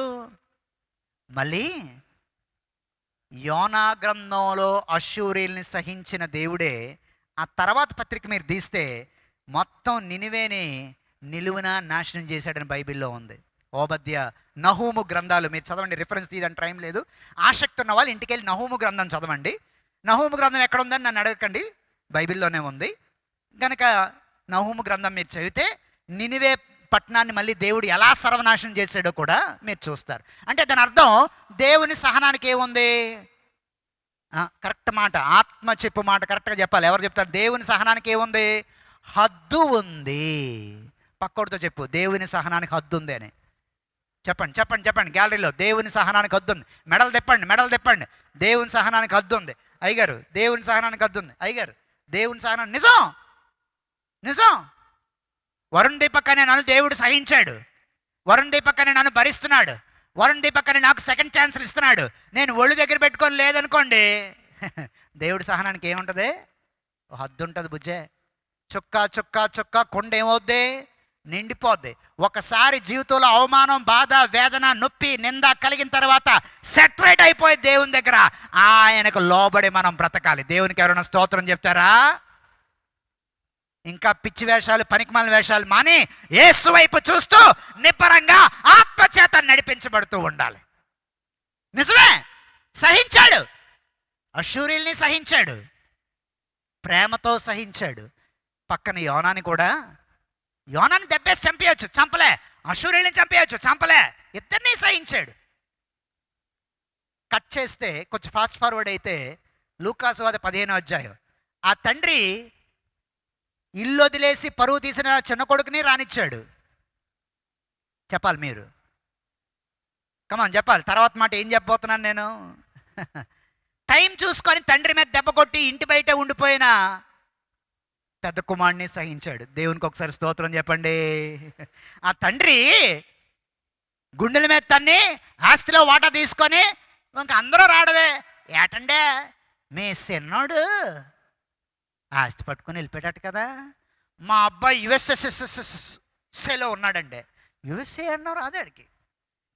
మళ్ళీ యోనా గ్రంథంలో అష్షూరీయుల్ని సహించిన దేవుడే ఆ తర్వాత పత్రిక మీరు తీస్తే మొత్తం నినివేని నిలువున నాశనం చేశాడని బైబిల్లో ఉంది. ఓబద్య, నహూము గ్రంథాలు మీరు చదవండి. రిఫరెన్స్ తీయడానికి టైం లేదు. ఆసక్తి ఉన్న వాళ్ళు ఇంటికి వెళ్ళి నహూము గ్రంథం చదవండి. నహూము గ్రంథం ఎక్కడ ఉందని నన్ను అడగకండి, బైబిల్లోనే ఉంది. కనుక నహూము గ్రంథం మీరు చదివితే నినివే పట్టణాన్ని మళ్ళీ దేవుడు ఎలా సర్వనాశనం చేశాడో కూడా మీరు చూస్తారు. అంటే దాని అర్థం దేవుని సహనానికి ఏముంది? కరెక్ట్ మాట, ఆత్మ చెప్పు మాట కరెక్ట్గా చెప్పాలి. ఎవరు చెప్తారు? దేవుని సహనానికి ఏముంది? హద్దు ఉంది. పక్కోడితో చెప్పు, దేవుని సహనానికి హద్దు ఉంది అని చెప్పండి. చెప్పండి చెప్పండి గ్యాలరీలో, దేవుని సహనానికి హద్దు ఉంది. మెడలు తెప్పండి. దేవుని సహనానికి హద్దు ఉంది అయ్యగారు, దేవుని సహనానికి హద్దు ఉంది అయ్యగారు, దేవుని సహనాన్ని నిజం. వరుణ్ దీపక్ అనే నన్ను దేవుడు సహించాడు. వరుణ్ దీపక్ అనే నన్ను భరిస్తున్నాడు. వరుణ్ దీపక్ అని నాకు సెకండ్ ఛాన్స్లు ఇస్తున్నాడు. నేను ఒళ్ళు దగ్గర పెట్టుకొని లేదనుకోండి, దేవుడి సహనానికి ఏముంటుంది? హద్దు ఉంటుంది బుజ్జే. చుక్క కొండ ఏమవుద్ది? నిండిపోద్ది. ఒకసారి జీవితంలో అవమానం, బాధ, వేదన, నొప్పి, నింద కలిగిన తర్వాత సెటరేట్ అయిపోయి దేవుని దగ్గర ఆయనకు లోబడి మనం బ్రతకాలి. దేవునికి ఎవరైనా స్తోత్రం చెప్తారా? ఇంకా పిచ్చి వేషాలు, పనికిమాలిన వేషాలు మాని యేసు వైపు చూస్తూ నిబ్బరంగా ఆత్మచేత నడిపించబడుతూ ఉండాలి. నిజమే, సహించాడు. అష్షూరీయుల్ని సహించాడు, ప్రేమతో సహించాడు. పక్కన యోనాని కూడా, యోనాని దెబ్బేసి చంపేయచ్చు, చంపలే. అష్షూరీయుల్ని చంపేయచ్చు, చంపలే. ఇద్దరినీ సహించాడు. కట్ చేస్తే కొంచెం ఫాస్ట్ ఫార్వర్డ్ అయితే లూకాసు వార్త 15వ అధ్యాయం. ఆ తండ్రి ఇల్లు వదిలేసి పరువు తీసిన చిన్న కొడుకుని రానిచ్చాడు. చెప్పాలి మీరు, కమాన్ చెప్పాలి. తర్వాత మాట ఏం చెప్పబోతున్నాను నేను? టైం చూసుకొని తండ్రి మీద దెబ్బ కొట్టి ఇంటి బయట ఉండిపోయిన పెద్ద కుమారుడిని సహించాడు. దేవునికి ఒకసారి స్తోత్రం చెప్పండి. ఆ తండ్రి గుండెల మీద తన్ని ఆస్తిలో వాటా తీసుకొని ఇంకా అందరూ రావడమే. ఏటండే మీ చిన్నోడు ఆస్తి పట్టుకొని వెళ్ళిపోయాడు కదా, మా అబ్బాయి యుఎస్ఎస్ఎస్ఎస్ఏలో ఉన్నాడండి. యుఎస్ఏ అన్నారు అదేడికి,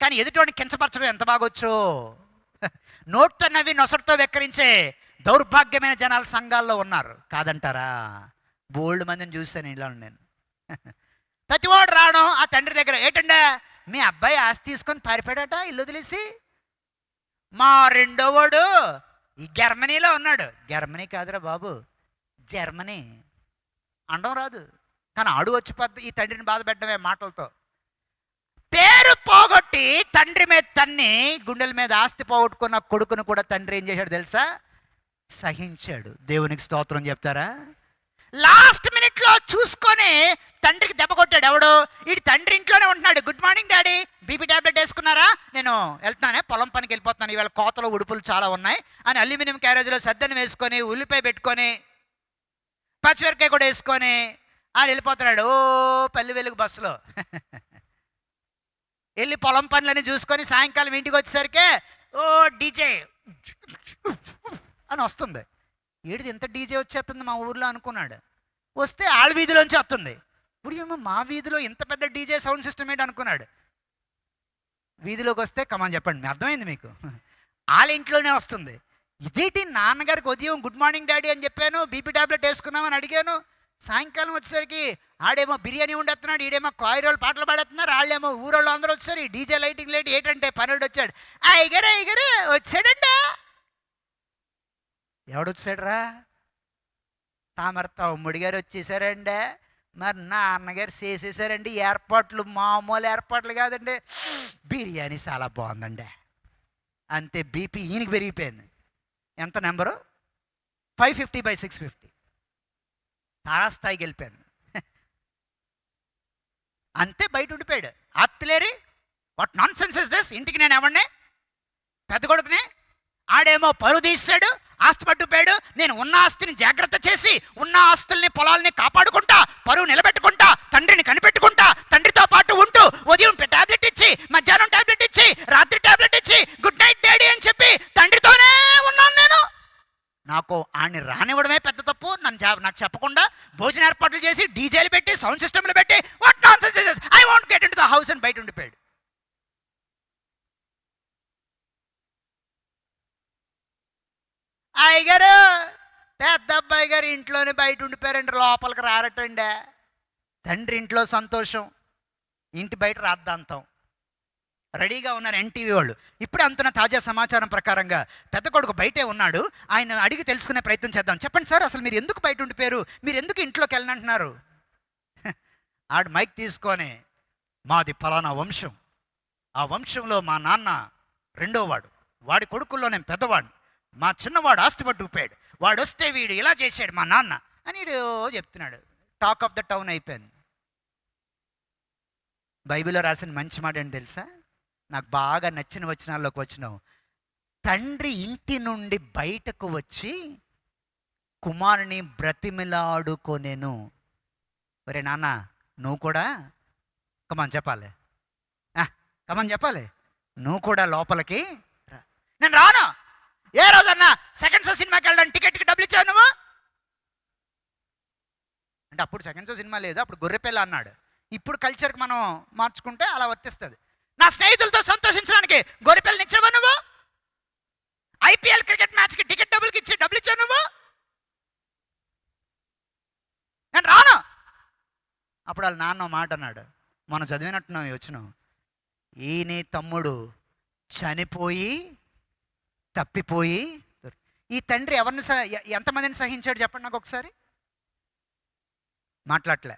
కానీ ఎదుటివాడిని కించపరచడం ఎంత బాగొచ్చు. నోట్తో నవ్వి నొసటితో వెక్కరించే దౌర్భాగ్యమైన జనాలు సంఘాల్లో ఉన్నారు, కాదంటారా? బోల్డ్ మందిని చూశాను ఇలా నేను. ప్రతివాడు రావడం ఆ తండ్రి దగ్గర, ఏటండే మీ అబ్బాయి ఆస్తి తీసుకొని పారిపోయాడట ఇల్లు వదిలేసి, మా రెండోవాడు ఈ జర్మనీలో ఉన్నాడు. జర్మనీ కాదురా బాబు, జర్మనీ అనడం రాదు. కానీ ఆడు వచ్చి ఈ తండ్రిని బాధ పెట్టడమే మాటలతో. పేరు పోగొట్టి తండ్రి మీద తన్ని గుండెల మీద ఆస్తి పోగొట్టుకున్న కొడుకును కూడా తండ్రి ఏం చేశాడు తెలుసా? సహించాడు. దేవునికి స్తోత్రం చెప్తారా? లాస్ట్ మినిట్లో చూసుకొని తండ్రికి దెబ్బ కొట్టాడు. ఎవడు? ఈ తండ్రి ఇంట్లోనే ఉంటున్నాడు. Good morning daddy, BP tablet వేసుకున్నారా? నేను వెళ్తున్నానే, పొలం పనికి వెళ్ళిపోతున్నాను, ఇవాళ కోతలో ఉడుపులు చాలా ఉన్నాయి అని అల్యూమినియం క్యారేజ్లో సద్దను వేసుకొని ఉల్లిపాయ పెట్టుకొని పచ్చిమిరకాయ కూడా వేసుకొని ఆయన వెళ్ళిపోతున్నాడు. ఓ పల్లి వెలుగు బస్సులో వెళ్ళి పొలం పనులని చూసుకొని సాయంకాలం ఇంటికి వచ్చేసరికి ఓ డీజే అని వస్తుంది. ఏడిది ఎంత డీజే వచ్చేస్తుంది మా ఊర్లో అనుకున్నాడు. వస్తే ఆళ్ళ వీధిలోంచి వస్తుంది. ఇప్పుడు ఏమో మా వీధిలో ఇంత పెద్ద డీజే సౌండ్ సిస్టమ్ ఏంటి అనుకున్నాడు. వీధిలోకి వస్తే కమాన్ చెప్పండి, మీ అర్థమైంది మీకు? వాళ్ళ ఇంట్లోనే వస్తుంది. ఇదేంటి, నాన్నగారికి ఉదయం గుడ్ మార్నింగ్ డాడీ అని చెప్పాను, బీపీ ట్యాబ్లెట్ వేసుకున్నామని అడిగాను, సాయంకాలం వచ్చేసరికి ఆడేమో బిర్యానీ ఉండేస్తున్నాడు, ఈడేమో కాయరోళ్ళు పాటలు పాడేస్తున్నారు, వాళ్ళేమో ఊరోళ్ళు అందరూ వచ్చారు, ఈ డీజే లైటింగ్ లేట్ ఏంటంటే పనుడు వచ్చాడు. అయ్యగారు అయ్యగారు వచ్చాడండి. ఎవడొచ్చాడురా? తామరతా ఉమ్ముడి గారు వచ్చేసారండి. మరి నాన్నగారు చేసేసారండి ఏర్పాట్లు, మామూలు ఏర్పాట్లు కాదండి, బిర్యానీ చాలా బాగుందండి. అంతే, బీపీ ఈయనకి పెరిగిపోయింది. ఎంత నెంబరు? 550/650 తారాస్థాయికి వెళ్ళిపోయింది. అంతే, బయట ఉండిపోయాడు. అత్తులేరి what nonsense is this? ఇంటికి నేను ఎవడిని? పెద్ద కొడుకుని. ఆడేమో పరువు తీసాడు, ఆస్తి పట్టుపోయాడు. నేను ఉన్న ఆస్తిని జాగ్రత్త చేసి ఉన్న ఆస్తుల్ని పొలాల్ని కాపాడుకుంటా, పరువు నిలబెట్టుకుంటా, తండ్రిని కనిపెట్టుకుంటా, తండ్రితో పాటు ఉంటూ ఉదయం టాబ్లెట్ ఇచ్చి, మధ్యాహ్నం టాబ్లెట్ ఇచ్చి, రాత్రి టాబ్లెట్ ఇచ్చి, గుడ్ నైట్ డాడీ అని చెప్పి తండ్రితోనే ఉన్నాను నేను. నాకు ఆడిని రానివ్వడమే పెద్ద తప్పు. నాకు చెప్పకుండా భోజన ఏర్పాట్లు చేసి డీజేలు పెట్టి సౌండ్ సిస్టమ్లు పెట్టి what non sense I want get in to the house అని బయట ఉండిపోయాడు. అయ్యగారు, పెద్ద అబ్బాయి గారు ఇంట్లోనే బయట ఉండిపోయారండి, లోపలికి రారటండి. తండ్రి ఇంట్లో సంతోషం, ఇంటి బయట రాద్దాంతం. రెడీగా ఉన్నారు ఎన్టీవీ వాళ్ళు. ఇప్పుడే అంతున్న తాజా సమాచారం ప్రకారంగా పెద్ద కొడుకు బయటే ఉన్నాడు. ఆయన అడిగి తెలుసుకునే ప్రయత్నం చేద్దాం. చెప్పండి సార్, అసలు మీరు ఎందుకు బయట ఉండిపోయారు? మీరు ఎందుకు ఇంట్లోకి వెళ్ళనంటున్నారు? ఆడు మైక్ తీసుకొని, మాది ఫలానా వంశం, ఆ వంశంలో మా నాన్న రెండోవాడు, వాడి కొడుకుల్లో నేను పెద్దవాడు, మా చిన్నవాడు ఆస్తి పట్టుకుపోయాడు, వాడు వస్తే వీడు ఇలా చేశాడు మా నాన్న అని వీడు చెప్తున్నాడు. టాక్ ఆఫ్ ద టౌన్ అయిపోయింది. బైబిల్లో రాసిన మంచి మాట ఏంటి తెలుసా? నాకు బాగా నచ్చిన వచనాల్లోకి వచ్చినావు. తండ్రి ఇంటి నుండి బయటకు వచ్చి కుమారుని బ్రతిమిలాడుకొనెను. ఒరే నాన్న, నువ్వు కూడా కమని చెప్పాలి, కమని చెప్పాలి, నువ్వు కూడా లోపలికి రా. నేను రాను. ఏ రోజన్నా సెకండ్ షో సినిమాకి వెళ్ళడానికి టికెట్కి డబ్బులు ఇచ్చావు నువ్వు అంటే? అప్పుడు సెకండ్ షో సినిమా లేదు, అప్పుడు గొర్రెపిల్ల అన్నాడు. ఇప్పుడు కల్చర్కి మనం మార్చుకుంటే అలా వర్తిస్తుంది. నా స్నేహితులతో సంతోషించడానికి గొర్రెపిల్లని ఇచ్చావా నువ్వు? ఐపీఎల్ క్రికెట్ మ్యాచ్కి టికెట్ డబ్బులకి ఇచ్చి డబ్బులు ఇచ్చావు నువ్వు? నేను రాను. అప్పుడు వాళ్ళ నాన్న మాట అన్నాడు, మనం చదివినట్టున్నావు వచ్చినావు, ఈయన తమ్ముడు చనిపోయి తప్పిపోయి. ఈ తండ్రి ఎవరిని ఎంతమందిని సహించాడు చెప్పండి నాకు ఒకసారి. మాట్లాడలే,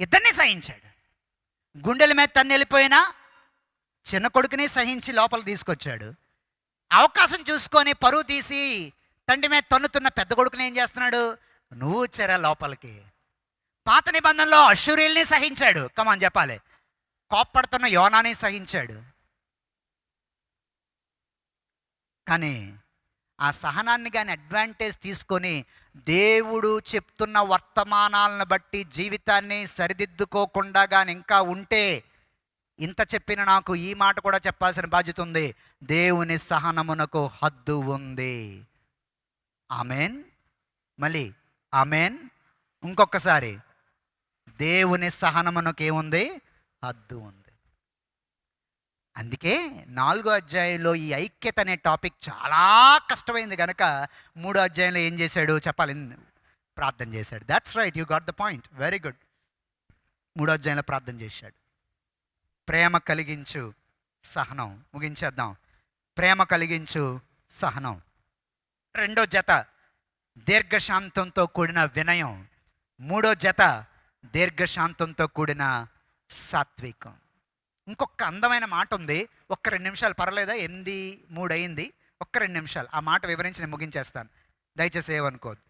ఇద్దరిని సహించాడు. గుండెల మీద తన్ని వెళ్ళిపోయినా చిన్న కొడుకుని సహించి లోపల తీసుకొచ్చాడు. అవకాశం చూసుకొని పరువు తీసి తండ్రి మీద తన్నుతున్న పెద్ద కొడుకుని ఏం చేస్తున్నాడు? నువ్వు వచ్చారా లోపలికి. పాత నిబంధనలో అష్షూరీల్ని సహించాడు, కమాన్ చెప్పాలి, కోప్పడుతున్న యోనాని సహించాడు. కానీ ఆ సహనాన్ని కానీ అడ్వాంటేజ్ తీసుకొని దేవుడు చెప్తున్న వర్తమానాలను బట్టి జీవితాన్ని సరిదిద్దుకోకుండా కానీ ఇంకా ఉంటే, ఇంత చెప్పిన నాకు ఈ మాట కూడా చెప్పాల్సిన బాధ్యత ఉంది, దేవుని సహనమునకు హద్దు ఉంది. ఆమెన్. మళ్ళీ ఆమెన్. ఇంకొకసారి, దేవుని సహనమునకు ఏముంది? హద్దు ఉంది. అందుకే 4వ అధ్యాయంలో ఈ ఐక్యత అనే టాపిక్ చాలా కష్టమైంది కనుక 3వ అధ్యాయంలో ఏం చేశాడు చెప్పాలి, ప్రార్థన చేశాడు. That's right, you got the point, very good. 3వ అధ్యాయంలో ప్రార్థన చేశాడు. ప్రేమ కలిగించు సహనం. ముగించేద్దాం. ప్రేమ కలిగించు సహనం. రెండో జత దీర్ఘశాంతంతో కూడిన వినయం. మూడో జత దీర్ఘశాంతంతో కూడిన సాత్వికం. ఇంకొక అందమైన మాట ఉంది. ఒక్క 2 నిమిషాలు పర్లేదా? 8:03 అయింది. ఒక్క 2 నిమిషాలు ఆ మాట వివరించి నేను ముగించేస్తాను, దయచేసి ఏమనుకోవద్దు.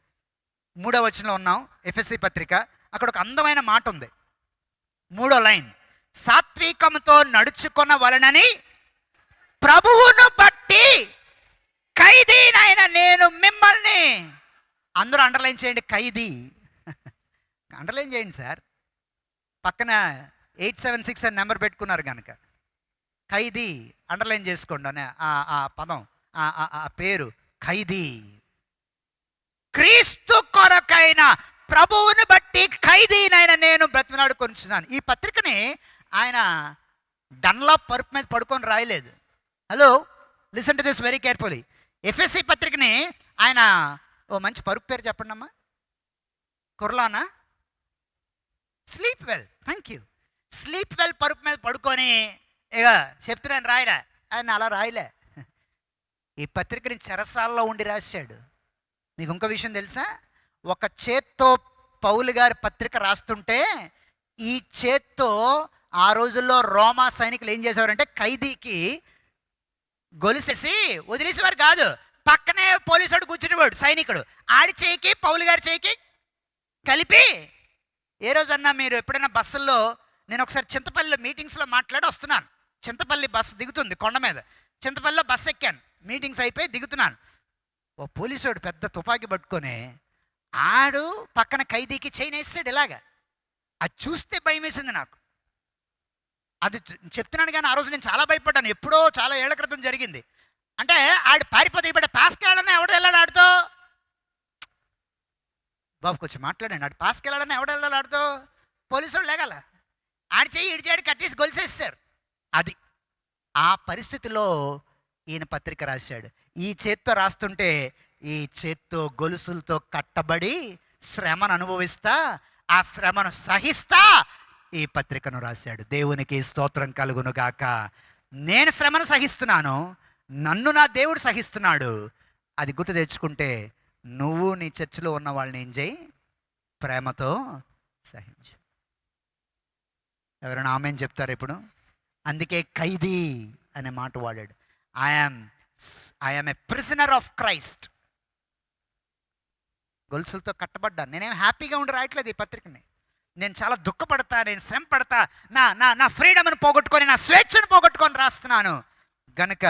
3వ వచనంలో ఉన్నాం, ఎఫెసీ పత్రిక. అక్కడ ఒక అందమైన మాట ఉంది. 3వ లైన్, సాత్వికంతో నడుచుకున్న వలనని ప్రభువును బట్టి ఖైదీనైన నేను మిమ్మల్ని. అందరూ అండర్లైన్ చేయండి, ఖైదీ. అండర్లైన్ చేయండి సార్. పక్కన 876 అని నెంబర్ పెట్టుకున్నారు కనుక ఖైదీ అండర్లైన్ చేసుకోండి అనే ఆ పదం, ఆ పేరు ఖైదీ. క్రీస్తు కొరకైన ప్రభువుని బట్టి ఖైదీనైన నేను బ్రతిమలాడుకొనిచున్నాను. ఈ పత్రికని ఆయన డన్లాప్ పరుపు మీద పడుకొని రాయలేదు. Hello, listen to this very carefully. FSC పత్రికని ఆయన ఓ మంచి పరుపు పేరు చెప్పండి అమ్మా. కుర్లానా? Sleep well. Thank you. Sleep well పరుపు మీద పడుకొని ఇక చెప్తున్నాను రాయరా, ఆయన అలా రాయలే. ఈ పత్రికని చెరసాల్లో ఉండి రాశాడు. మీకు ఇంకో విషయం తెలుసా? ఒక చేత్తో పౌలు గారి పత్రిక రాస్తుంటే ఈ చేత్తో ఆ రోజుల్లో రోమా సైనికులు ఏం చేసేవారంటే ఖైదీకి గొలుసేసి వదిలేసేవారు కాదు. పక్కనే పోలీసుడు కూర్చునేవాడు సైనికుడు, ఆడి చేయికి పౌలు గారి చేయికి కలిపి. ఏ రోజన్నా మీరు ఎప్పుడైనా బస్సుల్లో, నేను ఒకసారి చింతపల్లిలో మీటింగ్స్లో మాట్లాడి వస్తున్నాను. చింతపల్లి బస్సు దిగుతుంది కొండ మీద. చింతపల్లిలో బస్సు ఎక్కాను, మీటింగ్స్ అయిపోయి దిగుతున్నాను. ఓ పోలీసుడు పెద్ద తుపాకీ పట్టుకొని ఆడు పక్కన ఖైదీకి చైన్ వేసాడు ఇలాగా. అది చూస్తే భయం వేసింది నాకు. అది చెప్తున్నాను కానీ ఆ రోజు నేను చాలా భయపడ్డాను. ఎప్పుడో చాలా ఏళ్ల క్రితం జరిగింది. అంటే ఆడు పారిపోతే ఇప్పుడు పాస్కి వెళ్ళాలన్నా ఎవడు వెళ్ళాడు ఆడుతో? బాబు కొంచెం మాట్లాడండి. ఆడు పాస్కి వెళ్ళాలన్నా ఎవడు వెళ్ళాలి ఆడుతో? పోలీసు వాళ్ళు లేగల ఆడి చెయ్యి ఇడి చేయడు కట్టేసి గొలిసేస్తారు. అది ఆ పరిస్థితిలో ఈయన పత్రిక రాశాడు. ఈ చేత్తో రాస్తుంటే ఈ చేత్తో గొలుసులతో కట్టబడి శ్రమను అనుభవిస్తా, ఆ శ్రమను సహిస్తా ఈ పత్రికను రాశాడు. దేవునికి స్తోత్రం కలుగును గాక. నేను శ్రమను సహిస్తున్నాను, నన్ను నా దేవుడు సహిస్తున్నాడు. అది గుర్తు తెచ్చుకుంటే నువ్వు నీ చర్చిలో ఉన్న వాళ్ళని ఏం చేయి? ప్రేమతో సహించు. ఎవరైనా ఆమెన్ చెప్తారు ఇప్పుడు? అందుకే ఖైదీ అనే మాట వాడాడు. I'm a prisoner of Christ. గొలుసులతో కట్టబడ్డాను. నేనేం హ్యాపీగా ఉండి రాయట్లేదు ఈ పత్రికని. నేను చాలా దుఃఖపడతా, నేను శ్రమ పడతా, నా ఫ్రీడమ్ను పోగొట్టుకొని, నా స్వేచ్ఛను పోగొట్టుకొని రాస్తున్నాను గనుక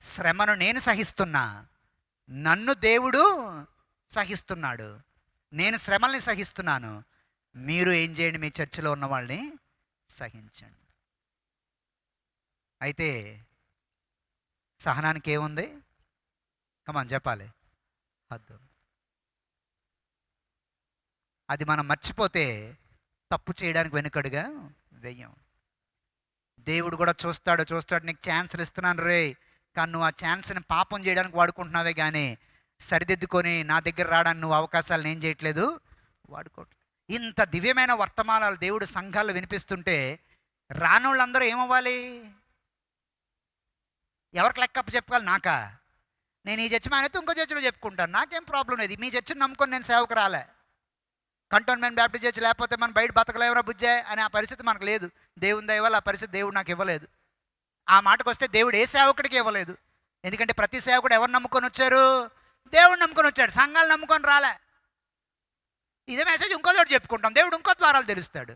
శ్రమను నేను సహిస్తున్నా, నన్ను దేవుడు సహిస్తున్నాడు, నేను శ్రమల్ని సహిస్తున్నాను. మీరు ఏం చేయండి? మీ చర్చిలో ఉన్న వాళ్ళని సహించండి. అయితే సహనానికి ఏముంది? కమాన్ చెప్పాలి, హద్దు. అది మనం మర్చిపోతే తప్పు చేయడానికి వెనుకడుగా వెయ్యం. దేవుడు కూడా చూస్తాడు, నీకు ఛాన్సులు ఇస్తున్నాను రే, కానీ నువ్వు ఆ ఛాన్స్ని పాపం చేయడానికి వాడుకుంటున్నావే కానీ సరిదిద్దుకొని నా దగ్గర రావడానికి నువ్వు అవకాశాలను ఏం చేయట్లేదు, వాడుకోవట్లేదు. ఇంత దివ్యమైన వర్తమానాలు దేవుడు సంఘాల్లో వినిపిస్తుంటే రానోళ్ళందరూ ఏమవ్వాలి? ఎవరికి లెక్కప్ప చెప్పుకోవాలి? నాకా? నేను ఈ చర్చ మానేస్తే ఇంకో చర్చలో చెప్పుకుంటాను, నాకేం ప్రాబ్లం లేదు. మీ చర్చను నమ్ముకొని నేను సేవకు రాలే. కంటోన్మెంట్ బ్యాప్టిస్ట్ చర్చ్ లేకపోతే మనం బయట బతకలేవరా బుజ్జే అనే ఆ పరిస్థితి మనకు లేదు. దేవుని దయ వల్ల ఆ పరిస్థితి దేవుడు నాకు ఇవ్వలేదు. ఆ మాటకు వస్తే దేవుడు ఏ సేవకుడికి ఇవ్వలేదు. ఎందుకంటే ప్రతి సేవకుడు ఎవరు నమ్ముకొని వచ్చారు? దేవుడు నమ్ముకొని వచ్చాడు, సంఘాలు నమ్ముకొని రాలే. ఇదే మెసేజ్ ఇంకో చోటు చెప్పుకుంటాం, దేవుడు ఇంకో ద్వారాలు తెలుస్తాడు.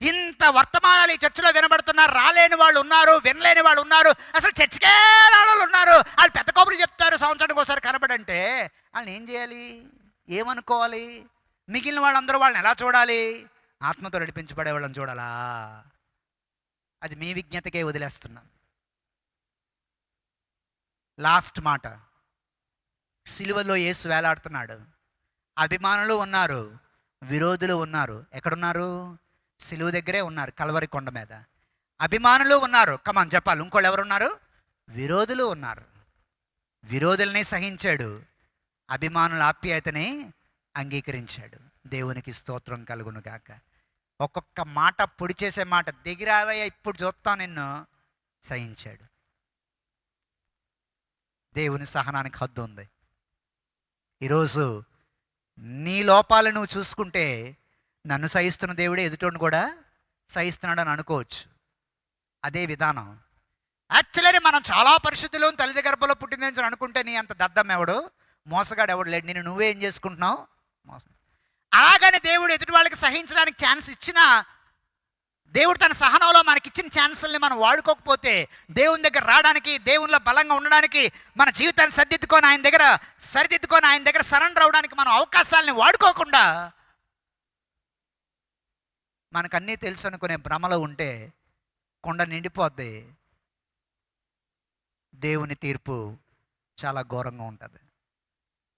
ఇంత వర్తమానాలు ఈ చర్చిలో వినబడుతున్నారు, రాలేని వాళ్ళు ఉన్నారు, వినలేని వాళ్ళు ఉన్నారు, అసలు చర్చికే రాళ్ళు ఉన్నారు. వాళ్ళు పెద్ద కబుర్లు చెప్తారు సంవత్సరానికి ఒకసారి కనబడంటే వాళ్ళని ఏం చేయాలి? ఏమనుకోవాలి? మిగిలిన వాళ్ళందరూ వాళ్ళని ఎలా చూడాలి? ఆత్మతో నడిపించబడే వాళ్ళని చూడాలా? అది మీ విజ్ఞతకే వదిలేస్తున్నాను. లాస్ట్ మాట, సిలువలో యేసు వేలాడుతున్నాడు. అభిమానులు ఉన్నారు, విరోధులు ఉన్నారు. ఎక్కడున్నారు? సిలువ దగ్గరే ఉన్నారు, కల్వరి కొండ మీద. అభిమానులు ఉన్నారు, కమాన్ చెప్పాలి. ఇంకోళ్ళు ఎవరున్నారు? విరోధులు ఉన్నారు. విరోధుల్ని సహించాడు, అభిమానుల ఆప్యాయతని అంగీకరించాడు. దేవునికి స్తోత్రం కలుగును గాక. ఒక్కొక్క మాట పొడి చేసే మాట, దిగిరావయ్య ఇప్పుడు చూస్తా నిన్ను, సహించాడు. దేవుని సహనానికి హద్దు ఉంది. ఈరోజు నీ లోపాలు నువ్వు చూసుకుంటే నన్ను సహిస్తున్న దేవుడే ఎదుటోని కూడా సహిస్తున్నాడు అని అనుకోవచ్చు. అదే విధానం. యాక్చువల్లీ మనం చాలా పరిశుద్ధులు, తల్లి గర్భంలో పుట్టిందని అనుకుంటే నీ అంత దద్దం ఎవడు, మోసగాడు ఎవడు లేడు. నేను నువ్వేం చేసుకుంటున్నావు? మోసం. అలాగని దేవుడు ఎదుటి వాళ్ళకి సహించడానికి ఛాన్స్ ఇచ్చినా, దేవుడు తన సహనంలో మనకిచ్చిన ఛాన్సుల్ని మనం వాడుకోకపోతే, దేవుని దగ్గర రావడానికి, దేవునిలో బలంగా ఉండడానికి, మన జీవితాన్ని సరిదిద్దుకొని ఆయన దగ్గర సరెండర్ అవడానికి మనం అవకాశాలని వాడుకోకుండా మనకన్నీ తెలుసు అనుకునే భ్రమలో ఉంటే కొండ నిండిపోద్ది. దేవుని తీర్పు చాలా ఘోరంగా ఉంటుంది.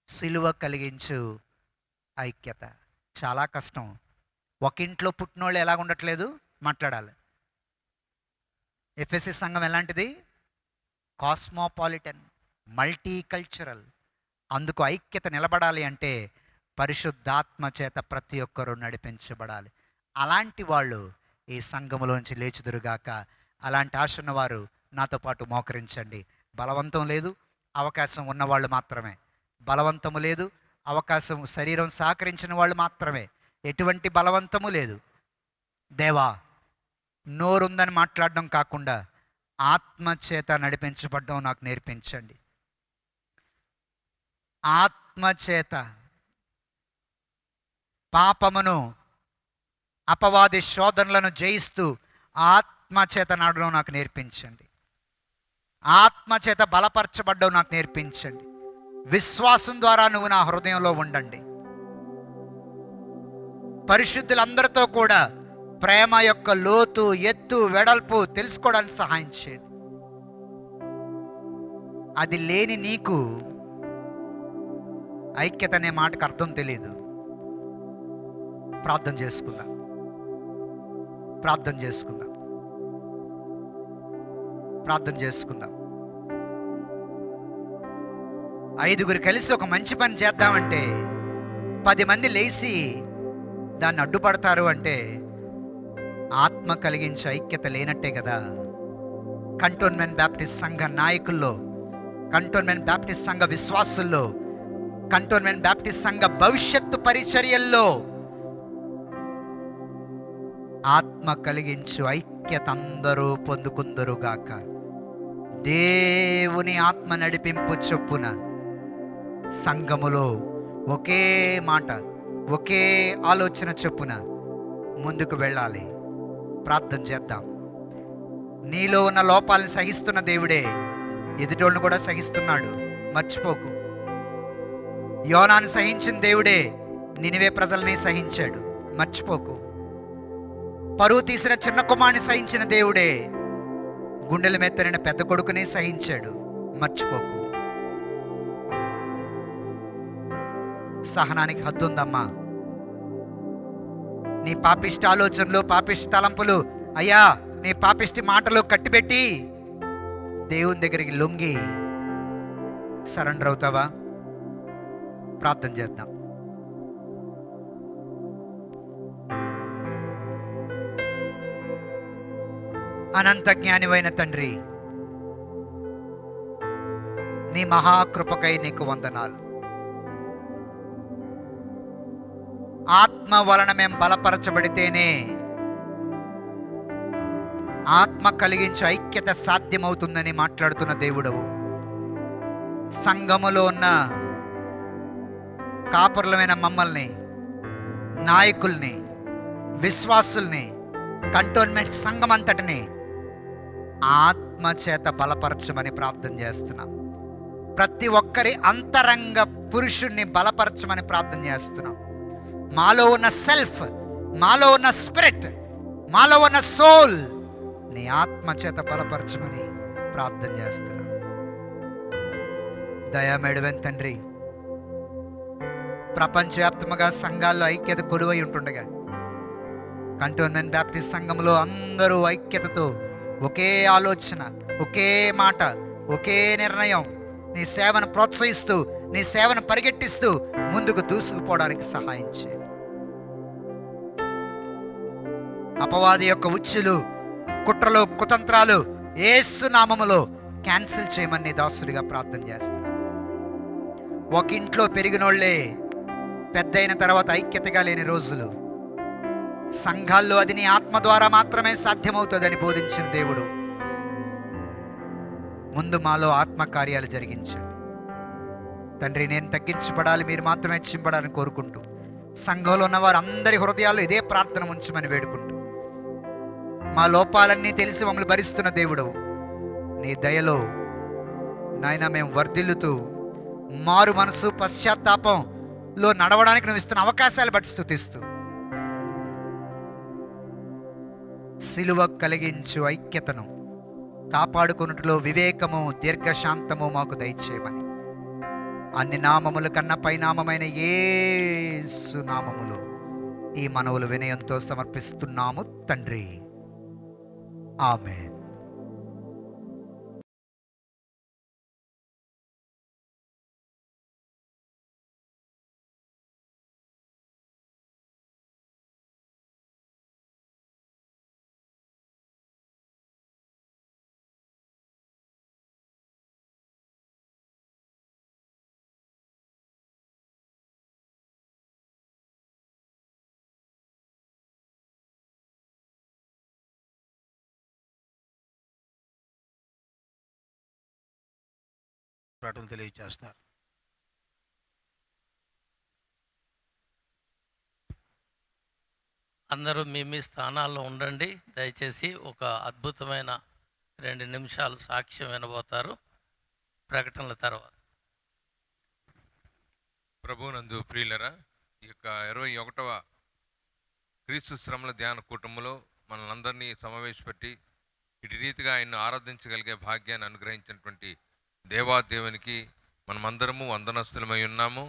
సిలువ కలిగించు ఐక్యత చాలా కష్టం. ఒక ఇంట్లో పుట్టినోళ్ళు ఎలాగ ఉండట్లేదు మాట్లాడాలి. ఎఫెసీ సంఘం ఎలాంటిది? Cosmopolitan, multi cultural. అందుకు ఐక్యత నిలబడాలి అంటే పరిశుద్ధాత్మ చేత ప్రతి ఒక్కరూ నడిపించబడాలి. అలాంటి వాళ్ళు ఈ సంఘములోంచి లేచుదురుగాక. అలాంటి ఆశ ఉన్నవారు నాతో పాటు మోకరించండి. బలవంతం లేదు, అవకాశం ఉన్నవాళ్ళు మాత్రమే. బలవంతము లేదు, అవకాశం శరీరం సహకరించిన వాళ్ళు మాత్రమే. ఎటువంటి బలవంతము లేదు. దేవా, నోరుందని మాట్లాడడం కాకుండా ఆత్మచేత నడిపించబడ్డం నాకు నేర్పించండి. ఆత్మచేత పాపమును, అపవాది శోధనలను జయిస్తూ ఆత్మచేత నడవడం నాకు నేర్పించండి. ఆత్మచేత బలపరచబడ్డం నాకు నేర్పించండి. విశ్వాసం ద్వారా నువ్వు నా హృదయంలో ఉండండి. పరిశుద్ధులందరితో కూడా ప్రేమ యొక్క లోతు, ఎత్తు, వెడల్పు తెలుసుకోవడానికి సహాయం చేయండి. అది లేని నీకు ఐక్యత అనే మాటకు అర్థం తెలియదు. ప్రార్థన చేసుకుందాం. ప్రార్థన చేసుకుందాం. ప్రార్థన చేసుకుందాం. 5గురు కలిసి ఒక మంచి పని చేద్దామంటే 10 మంది లేచి దాన్ని అడ్డుపడతారు అంటే ఆత్మ కలిగించే ఐక్యత లేనట్టే కదా. కంటోన్మెంట్ బ్యాప్టిస్ట్ సంఘ నాయకుల్లో, కంటోన్మెంట్ బ్యాప్టిస్ట్ సంఘ విశ్వాసుల్లో, కంటోన్మెంట్ బ్యాప్టిస్ట్ సంఘ భవిష్యత్తు పరిచర్యల్లో ఆత్మ కలిగించు ఐక్యత అందరూ పొందుకుందరుగాక. దేవుని ఆత్మ నడిపింపు చొప్పున సంఘములో ఒకే మాట, ఒకే ఆలోచన చొప్పున ముందుకు వెళ్ళాలి. ప్రార్థన చేద్దాం. నీలో ఉన్న లోపాలను సహిస్తున్న దేవుడే ఎదుటోళ్ళను కూడా సహిస్తున్నాడు, మర్చిపోకు. యోనాను సహించిన దేవుడే నినివే ప్రజల్ని సహించాడు, మర్చిపోకు. పరువు తీసిన చిన్న కుమారుని సహించిన దేవుడే గుండెల మెత్తరిన పెద్ద కొడుకుని సహించాడు, మర్చిపోకు. సహనానికి హద్దు ఉందమ్మా. నీ పాపిష్టి ఆలోచనలు, పాపిష్టి తలంపులు, అయ్యా నీ పాపిష్టి మాటలు కట్టిపెట్టి దేవుని దగ్గరికి లొంగి సరెండర్ అవుతావా? ప్రార్థన చేద్దాం. అనంత జ్ఞానివైన తండ్రి, నీ మహాకృపకై నీకు వందనాలు. ఆత్మ వలన మేము బలపరచబడితేనే ఆత్మ కలిగించే ఐక్యత సాధ్యమవుతుందని మాట్లాడుతున్న దేవుడవు. సంఘములో ఉన్న కాపురులమైన మమ్మల్ని, నాయకుల్ని, విశ్వాసుల్ని, కంటోన్మెంట్ సంఘం అంతటిని ఆత్మ చేత బలపరచమని ప్రార్థన చేస్తున్నాం. ప్రతి ఒక్కరి అంతరంగ పురుషుణ్ణి బలపరచమని ప్రార్థన చేస్తున్నాం. మాలో ఉన్న సెల్ఫ్, మాలో ఉన్న స్పిరిట్, మాలో ఉన్న సోల్ నీ ఆత్మ చేత బలపరచమని ప్రార్థన చేస్తున్నాం. దయామేడవైన తండ్రి, ప్రపంచవ్యాప్తంగా సంఘాల్లో ఐక్యత కొలువై ఉంటుండగా కంటోన్మెంట్ బ్యాప్టిస్ట్ సంఘంలో అందరూ ఐక్యతతో ఒకే ఆలోచన, ఒకే మాట, ఒకే నిర్ణయం, నీ సేవను ప్రోత్సహిస్తూ, నీ సేవను పరిగెట్టిస్తూ ముందుకు దూసుకుపోవడానికి సహాయం చేయండి. అపవాది యొక్క ఉచ్చులు, కుట్రలు, కుతంత్రాలు యేసు నామములో క్యాన్సిల్ చేయమని దాసుడిగా ప్రార్థన చేస్తున్నాను. ఒక ఇంట్లో పెరిగినోళ్లే పెద్ద అయిన తర్వాత ఐక్యతగా లేని రోజులు. సంఘాల్లో అది నీ ఆత్మ ద్వారా మాత్రమే సాధ్యమవుతుందని బోధించిన దేవుడు ముందు మాలో ఆత్మకార్యాలు జరిగించండి తండ్రి. నేను తగ్గించబడాలి, మీరు మాత్రమే హెచ్చింపడాలని కోరుకుంటూ, సంఘంలో ఉన్న వారు అందరి హృదయాల్లో ఇదే ప్రార్థన ఉంచమని వేడుకుంటూ, మా లోపాలన్నీ తెలిసి మమ్మల్ని భరిస్తున్న దేవుడు, నీ దయలో నాయన మేము వర్ధిల్లుతూ మారు మనసు పశ్చాత్తాపంలో నడవడానికి నువ్వు ఇస్తున్న అవకాశాలు బట్టి స్తుతిస్తూ, సిలువ కలిగించు ఐక్యతను కాపాడుకున్నట్లో వివేకము దీర్ఘశాంతము మాకు దయచేయమని అన్ని నామముల కన్నా పైనామమైన యేసు నామములో ఈ మనవులు వినయంతో సమర్పిస్తున్నాము తండ్రి. ఆమేన్. ప్రకటన తెలియజేస్తారు. అందరూ మీ మీ స్థానాల్లో ఉండండి. దయచేసి ఒక అద్భుతమైన 2 నిమిషాలు సాక్ష్యం వినబోతారు ప్రకటనల తర్వాత. ప్రభువునందు ప్రియులరా, ఈ యొక్క 21వ క్రీస్తు శ్రమల ధ్యాన కూటములో మనల్ని సమావేశపెట్టి ఇటు రీతిగా ఆయన్ను ఆరాధించగలిగే భాగ్యాన్ని అనుగ్రహించినటువంటి దేవాదేవునికి మనమందరము వందనస్తులమై ఉన్నాము.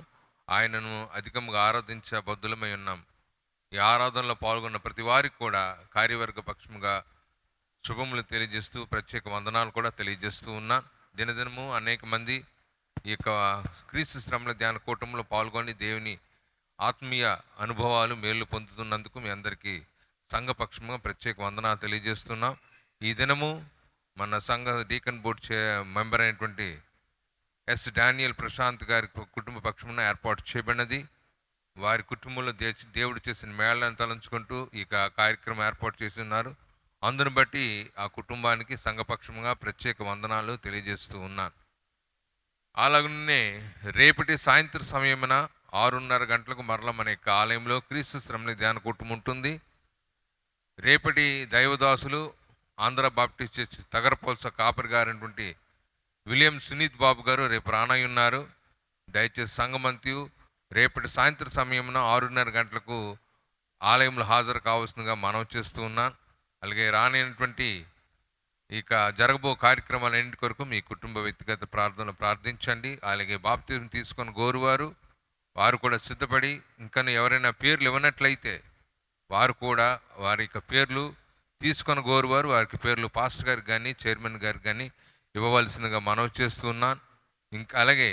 ఆయనను అధికంగా ఆరాధించే బద్దులమై ఉన్నాం. ఈ ఆరాధనలో పాల్గొన్న ప్రతి వారికి కూడా కార్యవర్గ పక్షముగా శుభములు తెలియజేస్తూ ప్రత్యేక వందనాలు కూడా తెలియజేస్తూ ఉన్నాను. దినదినము అనేక మంది ఈ యొక్క క్రీస్తు శ్రమల ధ్యాన కూటంలో పాల్గొని దేవుని ఆత్మీయ అనుభవాలు మేలు పొందుతున్నందుకు మీ అందరికీ సంఘపక్షంగా ప్రత్యేక వందనాలు తెలియజేస్తున్నాం. ఈ దినము మన సంఘ డీకన్ బోర్డ్ మెంబర్ అయినటువంటి ఎస్ డానియల్ ప్రశాంత్ గారి కుటుంబ పక్షమున ఏర్పాటు చేయబడినది. వారి కుటుంబంలో దేవుడు చేసిన మేళ్లను తలంచుకుంటూ ఈ కార్యక్రమం ఏర్పాటు చేసి ఉన్నారు. అందును బట్టి ఆ కుటుంబానికి సంఘపక్షంగా ప్రత్యేక వందనాలు తెలియజేస్తూ ఉన్నాను. అలాగనే రేపటి సాయంత్రం సమయమున 6:30 గంటలకు మరల మన యొక్క ఆలయంలో క్రీస్తు శ్రమల ధ్యాన కూటం ఉంటుంది. రేపటి దైవదాసులు ఆంధ్ర బాప్టిస్ట్ చర్చ్ తగరపోల్స కాపరి గారైనటువంటి విలియం సునీత్ బాబు గారు రేపు రానయ్యున్నారు. దయచేసి సంఘమంత్యు రేపటి సాయంత్రం సమయమున 6:30 గంటలకు ఆలయంలో హాజరు కావాల్సిందిగా మనవి చేస్తూ ఉన్నాను. అలాగే రానైనటువంటి ఇక జరగబో కార్యక్రమాలన్నింటి కొరకు మీ కుటుంబ వ్యక్తిగత ప్రార్థనలు ప్రార్థించండి. అలాగే బాప్తిజం తీసుకొని గోరువారు వారు కూడా సిద్ధపడి, ఇంకా ఎవరైనా పేర్లు ఇవ్వనట్లయితే వారు కూడా వారి యొక్క పేర్లు తీసుకొని గోరువారు వారికి పేర్లు పాస్టర్ గారికి కానీ చైర్మన్ గారికి కానీ ఇవ్వవలసిందిగా మనవి చేస్తూ ఉన్నాను. ఇంకా అలాగే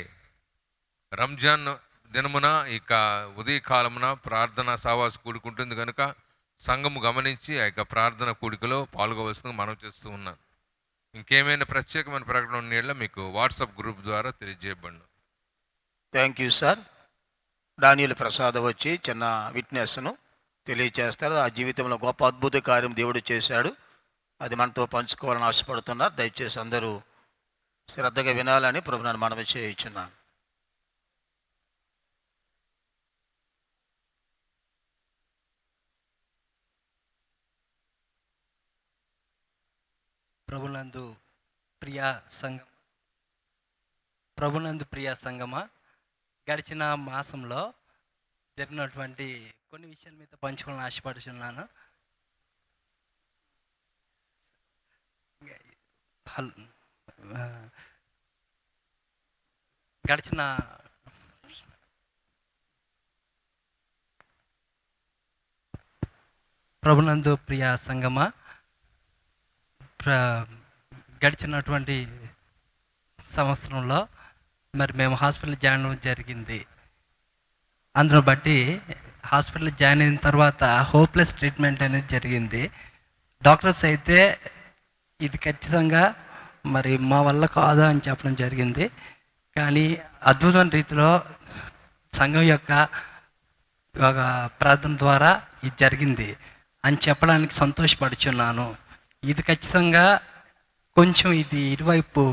రంజాన్ దినమున ఇక ఉదయకాలమున ప్రార్థన సావాస కూడిక ఉంటుంది కనుక సంఘము గమనించి ఆ యొక్క ప్రార్థన కూడికలో పాల్గొవలసిందిగా మనవి చేస్తూ ఉన్నాను. ఇంకేమైనా ప్రత్యేకమైన ప్రకటన ఉన్న మీకు వాట్సాప్ గ్రూప్ ద్వారా తెలియజేయబడి. Thank you sir. Daniel Prasad వచ్చి చిన్న విట్నెస్ను తెలియజేస్తారు. ఆ జీవితంలో గొప్ప అద్భుత కార్యం దేవుడు చేశాడు, అది మనతో పంచుకోవాలని ఆశపడుతున్నారు. దయచేసి అందరూ శ్రద్ధగా వినాలని ప్రభువుని మనవి చేయించున్నాను. ప్రభునందు ప్రియా సంగమా, గడిచిన మాసంలో జరిగినటువంటి కొన్ని విషయాల మీద పంచుకోవాలని ఆశపడుచున్నాను. గడిచిన ప్రభునందు ప్రియా సంగమా, గడిచినటువంటి సంవత్సరంలో మరి మేము హాస్పిటల్ జాయిన్ అవ్వడం జరిగింది. అందులో బట్టి హాస్పిటల్ జాయిన్ అయిన తర్వాత హోప్లెస్ ట్రీట్మెంట్ అనేది జరిగింది. డాక్టర్స్ అయితే ఇది ఖచ్చితంగా మరి మా వల్ల కాదు అని చెప్పడం జరిగింది. కానీ అద్భుతమైన రీతిలో సంఘం యొక్క ఒక ప్రార్థన ద్వారా ఇది జరిగింది అని చెప్పడానికి సంతోషపడుచున్నాను. ఇది ఖచ్చితంగా కొంచెం ఇది ఇరువైపు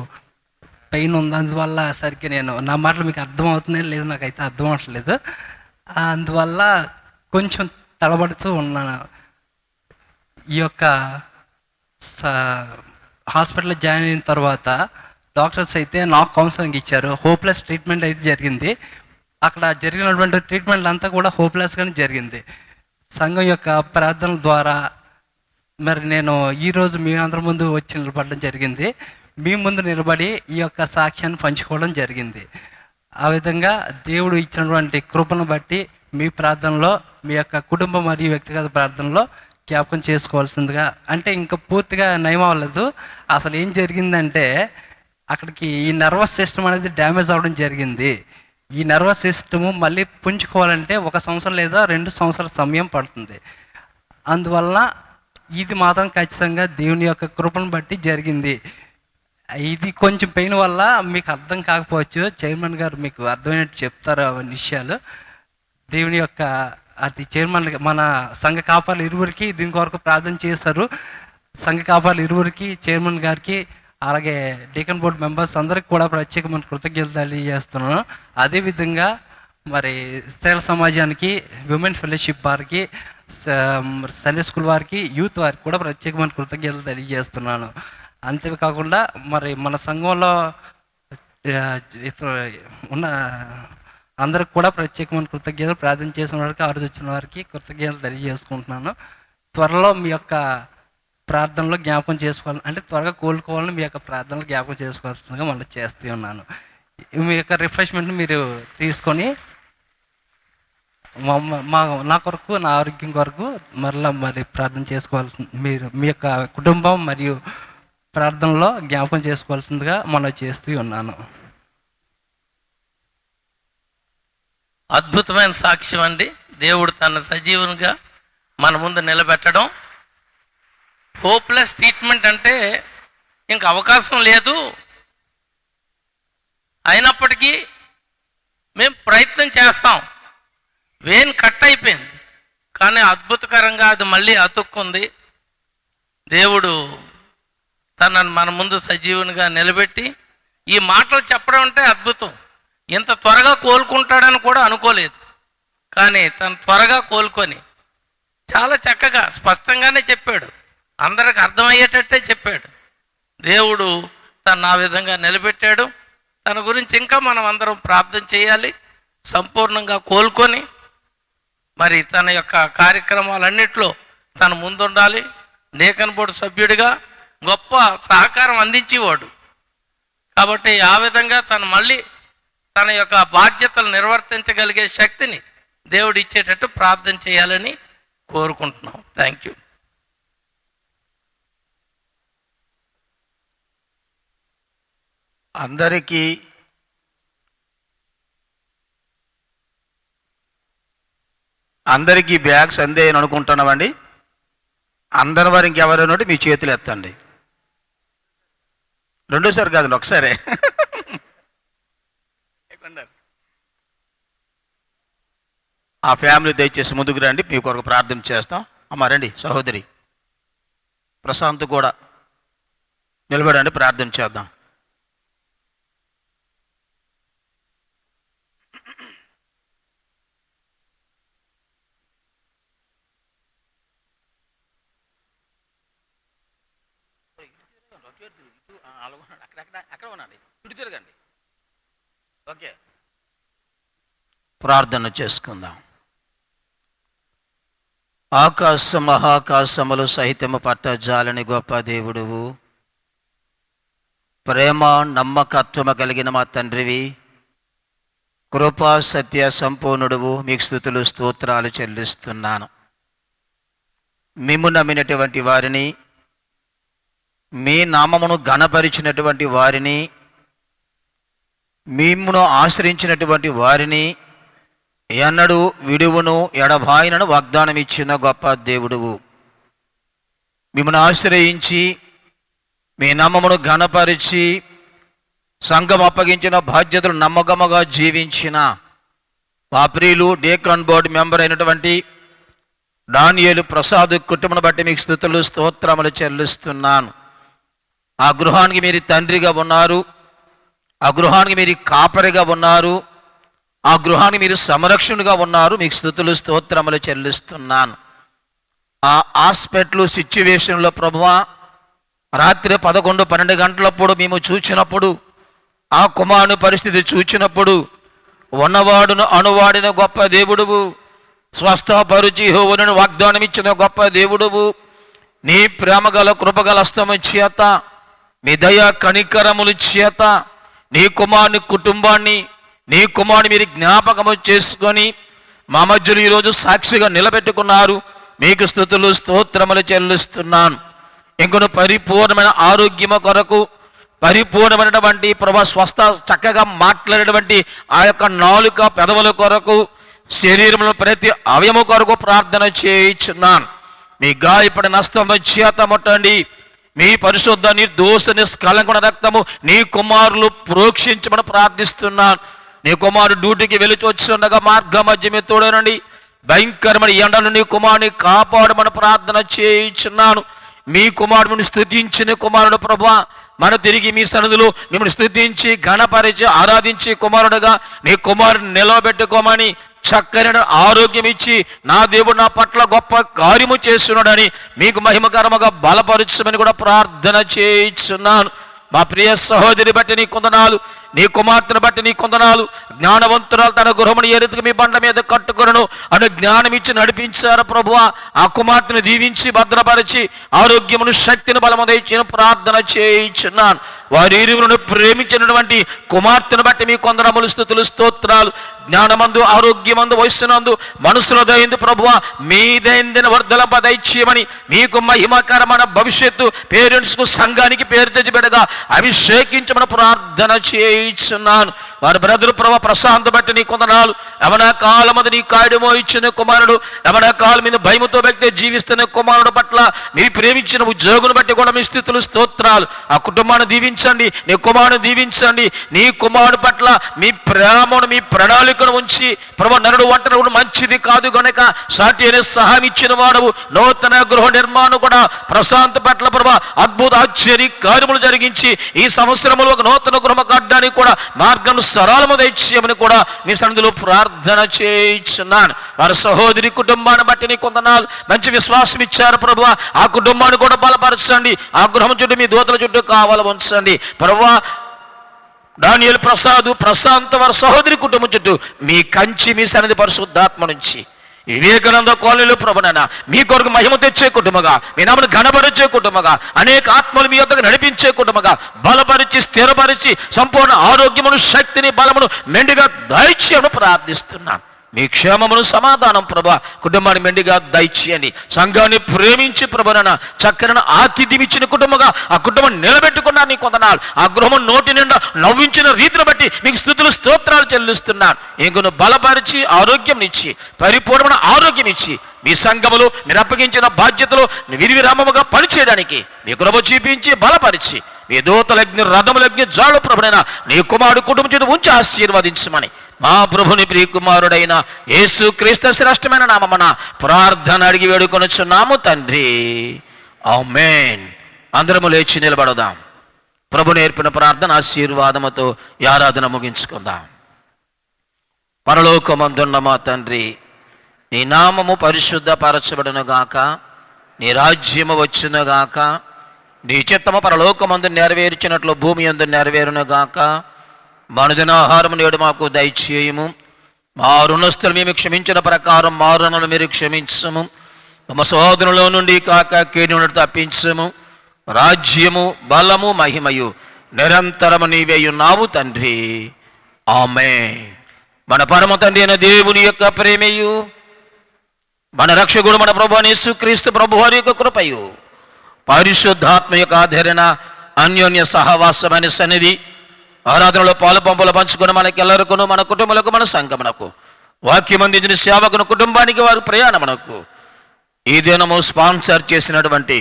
పెయిన్ ఉంది, అందువల్ల సరిగ్గా నేను నా మాటలు మీకు అర్థమవుతుందో లేదు నాకైతే అర్థం అవ్వట్లేదు. అందువల్ల కొంచెం తడబడుతూ ఉన్నాను. ఈ యొక్క హాస్పిటల్లో జాయిన్ అయిన తర్వాత డాక్టర్స్ అయితే నాకు కౌన్సిలింగ్ ఇచ్చారు. హోప్లెస్ ట్రీట్మెంట్ అయితే జరిగింది. అక్కడ జరిగినటువంటి ట్రీట్మెంట్ అంతా కూడా హోప్లెస్గానే జరిగింది. సంఘం యొక్క ప్రార్థనల ద్వారా మరి నేను ఈరోజు మీ అందరి ముందు వచ్చి నిలబడడం జరిగింది. మీ ముందు నిలబడి ఈ యొక్క సాక్ష్యాన్ని పంచుకోవడం జరిగింది. ఆ విధంగా దేవుడు ఇచ్చినటువంటి కృపను బట్టి మీ ప్రార్థనలో మీ యొక్క కుటుంబ మరియు వ్యక్తిగత ప్రార్థనలో జ్ఞాపకం చేసుకోవాల్సిందిగా, అంటే ఇంకా పూర్తిగా నయం అవ్వలేదు. అసలు ఏం జరిగిందంటే అక్కడికి ఈ నర్వస్ సిస్టమ్ అనేది డ్యామేజ్ అవ్వడం జరిగింది. ఈ నర్వస్ సిస్టము మళ్ళీ పుంజుకోవాలంటే 1 సంవత్సరం లేదా 2 సంవత్సరాల సమయం పడుతుంది. అందువల్ల ఇది మాత్రం ఖచ్చితంగా దేవుని యొక్క కృపను బట్టి జరిగింది. ఇది కొంచెం పెయిన్ వల్ల మీకు అర్థం కాకపోవచ్చు, చైర్మన్ గారు మీకు అర్థమైనట్టు చెప్తారు అవన్నీ విషయాలు. దేవుని యొక్క అది చైర్మన్ మన సంఘ కాపాలు ఇరువురికి దీని కొరకు ప్రార్థన చేస్తారు. సంఘ కాపాలు ఇరువురికి, చైర్మన్ గారికి, అలాగే డీకన్ బోర్డు మెంబర్స్ అందరికి కూడా ప్రత్యేకమైన కృతజ్ఞతలు తెలియజేస్తున్నాను. అదేవిధంగా మరి స్త్రీల సమాజానికి, విమెన్ ఫెలోషిప్ వారికి, సండే స్కూల్ వారికి, యూత్ వారికి కూడా ప్రత్యేకమైన కృతజ్ఞతలు తెలియజేస్తున్నాను. అంతేకాకుండా మరి మన సంఘంలో ఉన్న అందరికి కూడా ప్రత్యేకమైన కృతజ్ఞతలు, ప్రార్థన చేసిన వారికి, ఆ రోజు వచ్చిన వారికి కృతజ్ఞతలు తెలియజేసుకుంటున్నాను. త్వరలో మీ యొక్క ప్రార్థనలో జ్ఞాపకం చేసుకోవాలి, అంటే త్వరగా కోలుకోవాలని మీ యొక్క ప్రార్థనలు జ్ఞాపకం చేసుకోవాల్సిందిగా మళ్ళీ చేస్తూ ఉన్నాను. మీ యొక్క రిఫ్రెష్మెంట్ని మీరు తీసుకొని నా కొరకు, నా ఆరోగ్యం కొరకు మరి ప్రార్థన చేసుకోవాల్సి, మీరు మీ యొక్క కుటుంబం మరియు ప్రార్థనలో జ్ఞాపకం చేసుకోవాల్సిందిగా మనం చేస్తూ ఉన్నాను. అద్భుతమైన సాక్ష్యం అండి. దేవుడు తన సజీవునిగా మన ముందు నిలబెట్టడం. హోప్లెస్ ట్రీట్మెంట్ అంటే ఇంక అవకాశం లేదు, అయినప్పటికీ మేము ప్రయత్నం చేస్తాం. వెయిన్ కట్ అయిపోయింది, కానీ అద్భుతకరంగా అది మళ్ళీ అతుక్కుంది. దేవుడు తనను మన ముందు సజీవునిగా నిలబెట్టి ఈ మాటలు చెప్పడం అంటే అద్భుతం. ఇంత త్వరగా కోలుకుంటాడని కూడా అనుకోలేదు, కానీ తను త్వరగా కోలుకొని చాలా చక్కగా స్పష్టంగానే చెప్పాడు, అందరికి అర్థమయ్యేటట్టే చెప్పాడు. దేవుడు తను ఆ విధంగా నిలబెట్టాడు. తన గురించి ఇంకా మనం అందరం ప్రార్థన చేయాలి. సంపూర్ణంగా కోలుకొని మరి తన యొక్క కార్యక్రమాలన్నింటిలో తను ముందుండాలి. డీకన్ బోర్డు సభ్యుడిగా గొప్ప సహకారం అందించేవాడు. కాబట్టి ఆ విధంగా తను మళ్ళీ తన యొక్క బాధ్యతలు నిర్వర్తించగలిగే శక్తిని దేవుడు ఇచ్చేటట్టు ప్రార్థన చేయాలని కోరుకుంటున్నాం. Thank you. అందరికీ బ్యాగ్స్ అందేయని అనుకుంటున్నామండి. అందరి వారు ఇంకెవరైనా మీ చేతులు ఎత్తండి. రెండోసారి కాదు, ఒకసారే. ఆ ఫ్యామిలీ దయచేసి ముందుకు రండి, మీ కొరకు ప్రార్థన చేస్తాం. అమ్మ రండి, సహోదరి ప్రశాంత్ కూడా నిలబడండి, ప్రార్థన చేద్దాం. అక్కడ ఉండండి, ఇటు తిరగండి. ఓకే, ప్రార్థన చేసుకుందాం. ఆకాశ మహాకాశములు సహితము పట్టజాలని గొప్ప దేవుడువు, ప్రేమ నమ్మకత్వము కలిగిన మా తండ్రివి, కృపా సత్య సంపూర్ణుడువు, మీకు స్తుతులు స్తోత్రాలు చెల్లిస్తున్నాను. మిమ్ము నమ్మినటువంటి వారిని, మీ నామమును ఘనపరిచినటువంటి వారిని, మిమ్మును ఆశ్రయించినటువంటి వారిని ఎన్నడూ విడువును ఎడబాయినను వాగ్దానం ఇచ్చిన గొప్ప దేవుడువు. మిమ్మల్ని ఆశ్రయించి మీ నామమును ఘనపరిచి సంఘం అప్పగించిన బాధ్యతలు నమ్మకముగా జీవించిన మా ప్రియులు డేకాన్ బోర్డు మెంబర్ అయినటువంటి డానియేలు ప్రసాద్ కుటుంబం బట్టి మీకు స్తుతులు స్తోత్రములు చెల్లిస్తున్నాను. ఆ గృహానికి మీరు తండ్రిగా ఉన్నారు, ఆ గృహానికి మీరు కాపరిగా ఉన్నారు, ఆ గృహానికి మీరు సంరక్షణగా ఉన్నారు. మీకు స్తుతులు స్తోత్రములు చెల్లిస్తున్నాను. ఆ హాస్పిటల్ సిచ్యువేషన్లో ప్రభువా, రాత్రి 11-12 గంటలప్పుడు మేము చూచినప్పుడు, ఆ కుమారుని పరిస్థితి చూచినప్పుడు, ఉన్నవాడును అనువాడిన గొప్ప దేవుడువు, స్వస్థపరుచి యెహోవాను వాగ్దానం ఇచ్చిన గొప్ప దేవుడువు, నీ ప్రేమగల కృపగల హస్తము చేత, మీ దయ కనికరముల చేత నీ కుమారుని కుటుంబాన్ని, నీ కుమారుని మీరు జ్ఞాపకము చేసుకొని మా మధ్యలో ఈరోజు సాక్షిగా నిలబెట్టుకున్నారు. మీకు స్తుతులు స్తోత్రములు చెల్లిస్తున్నాను. ఇంకొన పరిపూర్ణమైన ఆరోగ్యము కొరకు, పరిపూర్ణమైనటువంటి ప్రభా స్వస్థ చక్కగా మాట్లాడేటువంటి ఆ యొక్క నాలుక పెదవుల కొరకు, శరీరంలో ప్రతి అవయము కొరకు ప్రార్థన చేయించున్నాను. మీ గాయపడిన హస్తము చేత ముట్టండి. మీ పరిశుద్ధ నిర్దోష నిష్కలంకణ రక్తము నీ కుమారులు ప్రోక్షించమని ప్రార్థిస్తున్నాను. నీ కుమారుడు డ్యూటీకి వెళుతూ వచ్చిండగా మార్గ మధ్యమే తోడనండి. భయంకరమైన ఎండను నీ కుమారుని కాపాడమని ప్రార్థన చేయించున్నాను. మీ కుమారుడిని స్తుతించిన కుమారుడు ప్రభువా, మన తిరిగి మీ సన్నిధిలో మిమ్మల్ని స్తుతించి ఘనపరిచి ఆరాధించి కుమారుడుగా నీ కుమారుని నిలవబెట్టుకోమని, చక్కని ఆరోగ్యం ఇచ్చి నా దేవుడు నా పట్ల గొప్ప కార్యము చేస్తున్నాడని మీకు మహిమకరముగా బలపరచమని కూడా ప్రార్థన చేయించున్నాను. మా ప్రియ సహోదరి బట్టి నీ కొందనాలు, నీ కుమార్తెను బట్టి నీ కొందనాలు. జ్ఞానవంతురాలు తన గృహమును ఏ రీతిగా మీ బండ మీద కట్టుకొనను అని జ్ఞానం ఇచ్చి నడిపించారు ప్రభువా. ఆ కుమార్తెను దీవించి భద్రపరిచి ఆరోగ్యమును శక్తిని బలము దయచిన ప్రార్థన చేయించున్నాను. వారి ఇరువులను ప్రేమించినటువంటి కుమార్తెను బట్టి మీ కొందరములు స్తుతులు స్తోత్రాలు. జ్ఞానమందు, ఆరోగ్యమందు, వయస్సునందు, మనసులో దయిందు ప్రభువా, మీదైందిన వర్ధలంప దయచేయమని మీకు మహిమకరమైన భవిష్యత్తు పేరెంట్స్కు సంఘానికి పేరు తెచ్చిపెట్టగా అభిషేకించమని ప్రార్థన చేయించున్నాను. వారి బ్రదరు ప్రభా ప్రశాంత్ బట్టి నీ కొందనాలు. యవన కాలమందు నీ కాయడమో ఇచ్చిన కుమారుడు, యవన కాలం మీద భయముతో వ్యక్తి జీవిస్తున్న కుమారుడు పట్ల మీరు ప్రేమించిన ఉద్యోగును బట్టి కూడా మీ స్తుతులు స్తోత్రాలు. ఆ కుటుంబాన్ని దీవించండి, నీ కుమారుని దీవించండి. నీ కుమారుడు పట్ల మీ ప్రేమను, మీ ప్రణాళికను ఉంచి ప్రభా, నరుడు ఒంటరి మంచిది కాదు గనక సాటి అనే సహాయం ఇచ్చిన వాడవు. నూతన గృహ నిర్మాణం కూడా ప్రశాంత్ పట్ల ప్రభా అద్భుత ఆశ్చర్య కార్యములు జరిగించి ఈ సంవత్సరంలో ఒక నూతన గృహం కట్టడానికి కూడా మార్గం సరళము దయచేయమని కూడా మీ సన్నిధిలో ప్రార్థన చేయించున్నాను. వారి సహోదరి కుటుంబాన్ని బట్టి నీ కొందనాలు. మంచి విశ్వాసం ఇచ్చారు ప్రభువా, ఆ కుటుంబాన్ని కూడా బలపరచండి. ఆ గృహం చుట్టూ మీ దూతల చుట్టూ కావాలి ఉంచండి ప్రభువా. డానియేలు ప్రసాద్ ప్రశాంత్ వారి సహోదరి కుటుంబం చుట్టూ మీ కంచి, మీ సన్నిధి పరిశుద్ధాత్మ నుంచి వివేకానంద కాలనీలో ప్రభునైనా మీ కొరకు మహిమ తెచ్చే కుటుంబగా, మీ నామను ఘనపరిచే కుటుంబగా, అనేక ఆత్మలు మీ యొద్దకు నడిపించే కుటుంబగా బలపరిచి స్థిరపరిచి సంపూర్ణ ఆరోగ్యమును, శక్తిని, బలమును మెండుగా దయచేయమని ప్రార్థిస్తున్నాను. మీ క్షేమమును, సమాధానం ప్రభా కుటుంబాన్ని మెండుగా దయచేయండి. సంఘాన్ని ప్రేమించి ప్రభునైనా చక్కని ఆతిథ్యం ఇచ్చిన కుటుంబంగా ఆ కుటుంబాన్ని నిలబెట్టుకున్నా నీ కొందనాలు. ఆ గృహం నోటి నిండా నవ్వించిన రీతిని బట్టి మీకు స్తుతులు స్తోత్రాలు చెల్లిస్తున్నాను. ఇంకొను బలపరిచి ఆరోగ్యం ఇచ్చి, పరిపూర్ణమైన ఆరోగ్యం ఇచ్చి మీ సంఘములు మీరు అప్పగించిన బాధ్యతలు విరివిరామముగా పనిచేయడానికి మీ కృప చూపించి బలపరిచి మీ దూతలగ్ని, రథములగ్ని, జాలు ప్రభునైనా నీ కుమారుడు కుటుంబం చేత ఉంచి ఆశీర్వదించమని మా ప్రభుని ప్రియకుమారుడైన యేసు క్రీస్తు శ్రేష్టమైన నామమున ప్రార్థన అడిగి వేడుకొనుచున్నాము తండ్రి, ఆమేన్. అందరము లేచి నిలబడదాం. ప్రభు నేర్పిన ప్రార్థన ఆశీర్వాదముతో ఈ ఆరాధన ముగించుకుందాం. పరలోకమందున్న మా తండ్రి, నీ నామము పరిశుద్ధపరచబడును గాక, నీ రాజ్యము వచ్చును గాక, నీ చిత్తము పరలోకమందు నెరవేర్చినట్లు భూమి యందు నెరవేరును గాక. మనదిన ఆహారం నేడు మాకు దయచేయము. మా రుణస్తులు మేము క్షమించిన ప్రకారం మా రుణాలను మీరు క్షమించము. మా సోదరులో నుండి కాక కీడు నుండి తప్పించము. రాజ్యము, బలము, మహిమయు నిరంతరము నీవే ఉన్నావు తండ్రి, ఆమేన్. మన పరమ తండ్రి అయిన దేవుని యొక్క ప్రేమయు, మన రక్షకుడు మన ప్రభు యేసుక్రీస్తు ప్రభు వారి యొక్క కృపయు, పరిశుద్ధాత్మ యొక్క ఆధరణ, అన్యోన్య సహవాసమైన సన్నిధి, ఆరాధనలో పాలు పంపులు పంచుకుని మనకెల్లరికును, మన కుటుంబాలకు, మన సంఘమునకు, వాక్యం అందించిన సేవకును కుటుంబానికి, వారి ప్రయాణమునకు, ఈ దినము స్పాన్సర్ చేసినటువంటి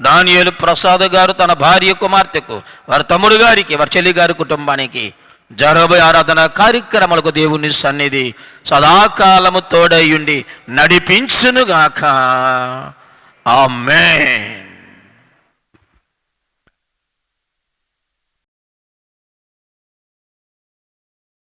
దానియేలు ప్రసాద్ గారు తన భార్య కుమార్తెకు, వారి తమ్ముడు గారికి, వారి చెల్లి గారి కుటుంబానికి జరగబోయే ఆరాధన కార్యక్రమాలకు దేవుని సన్నిధి సదాకాలము తోడయ్యుండి నడిపించునుగాక. ఆమేన్.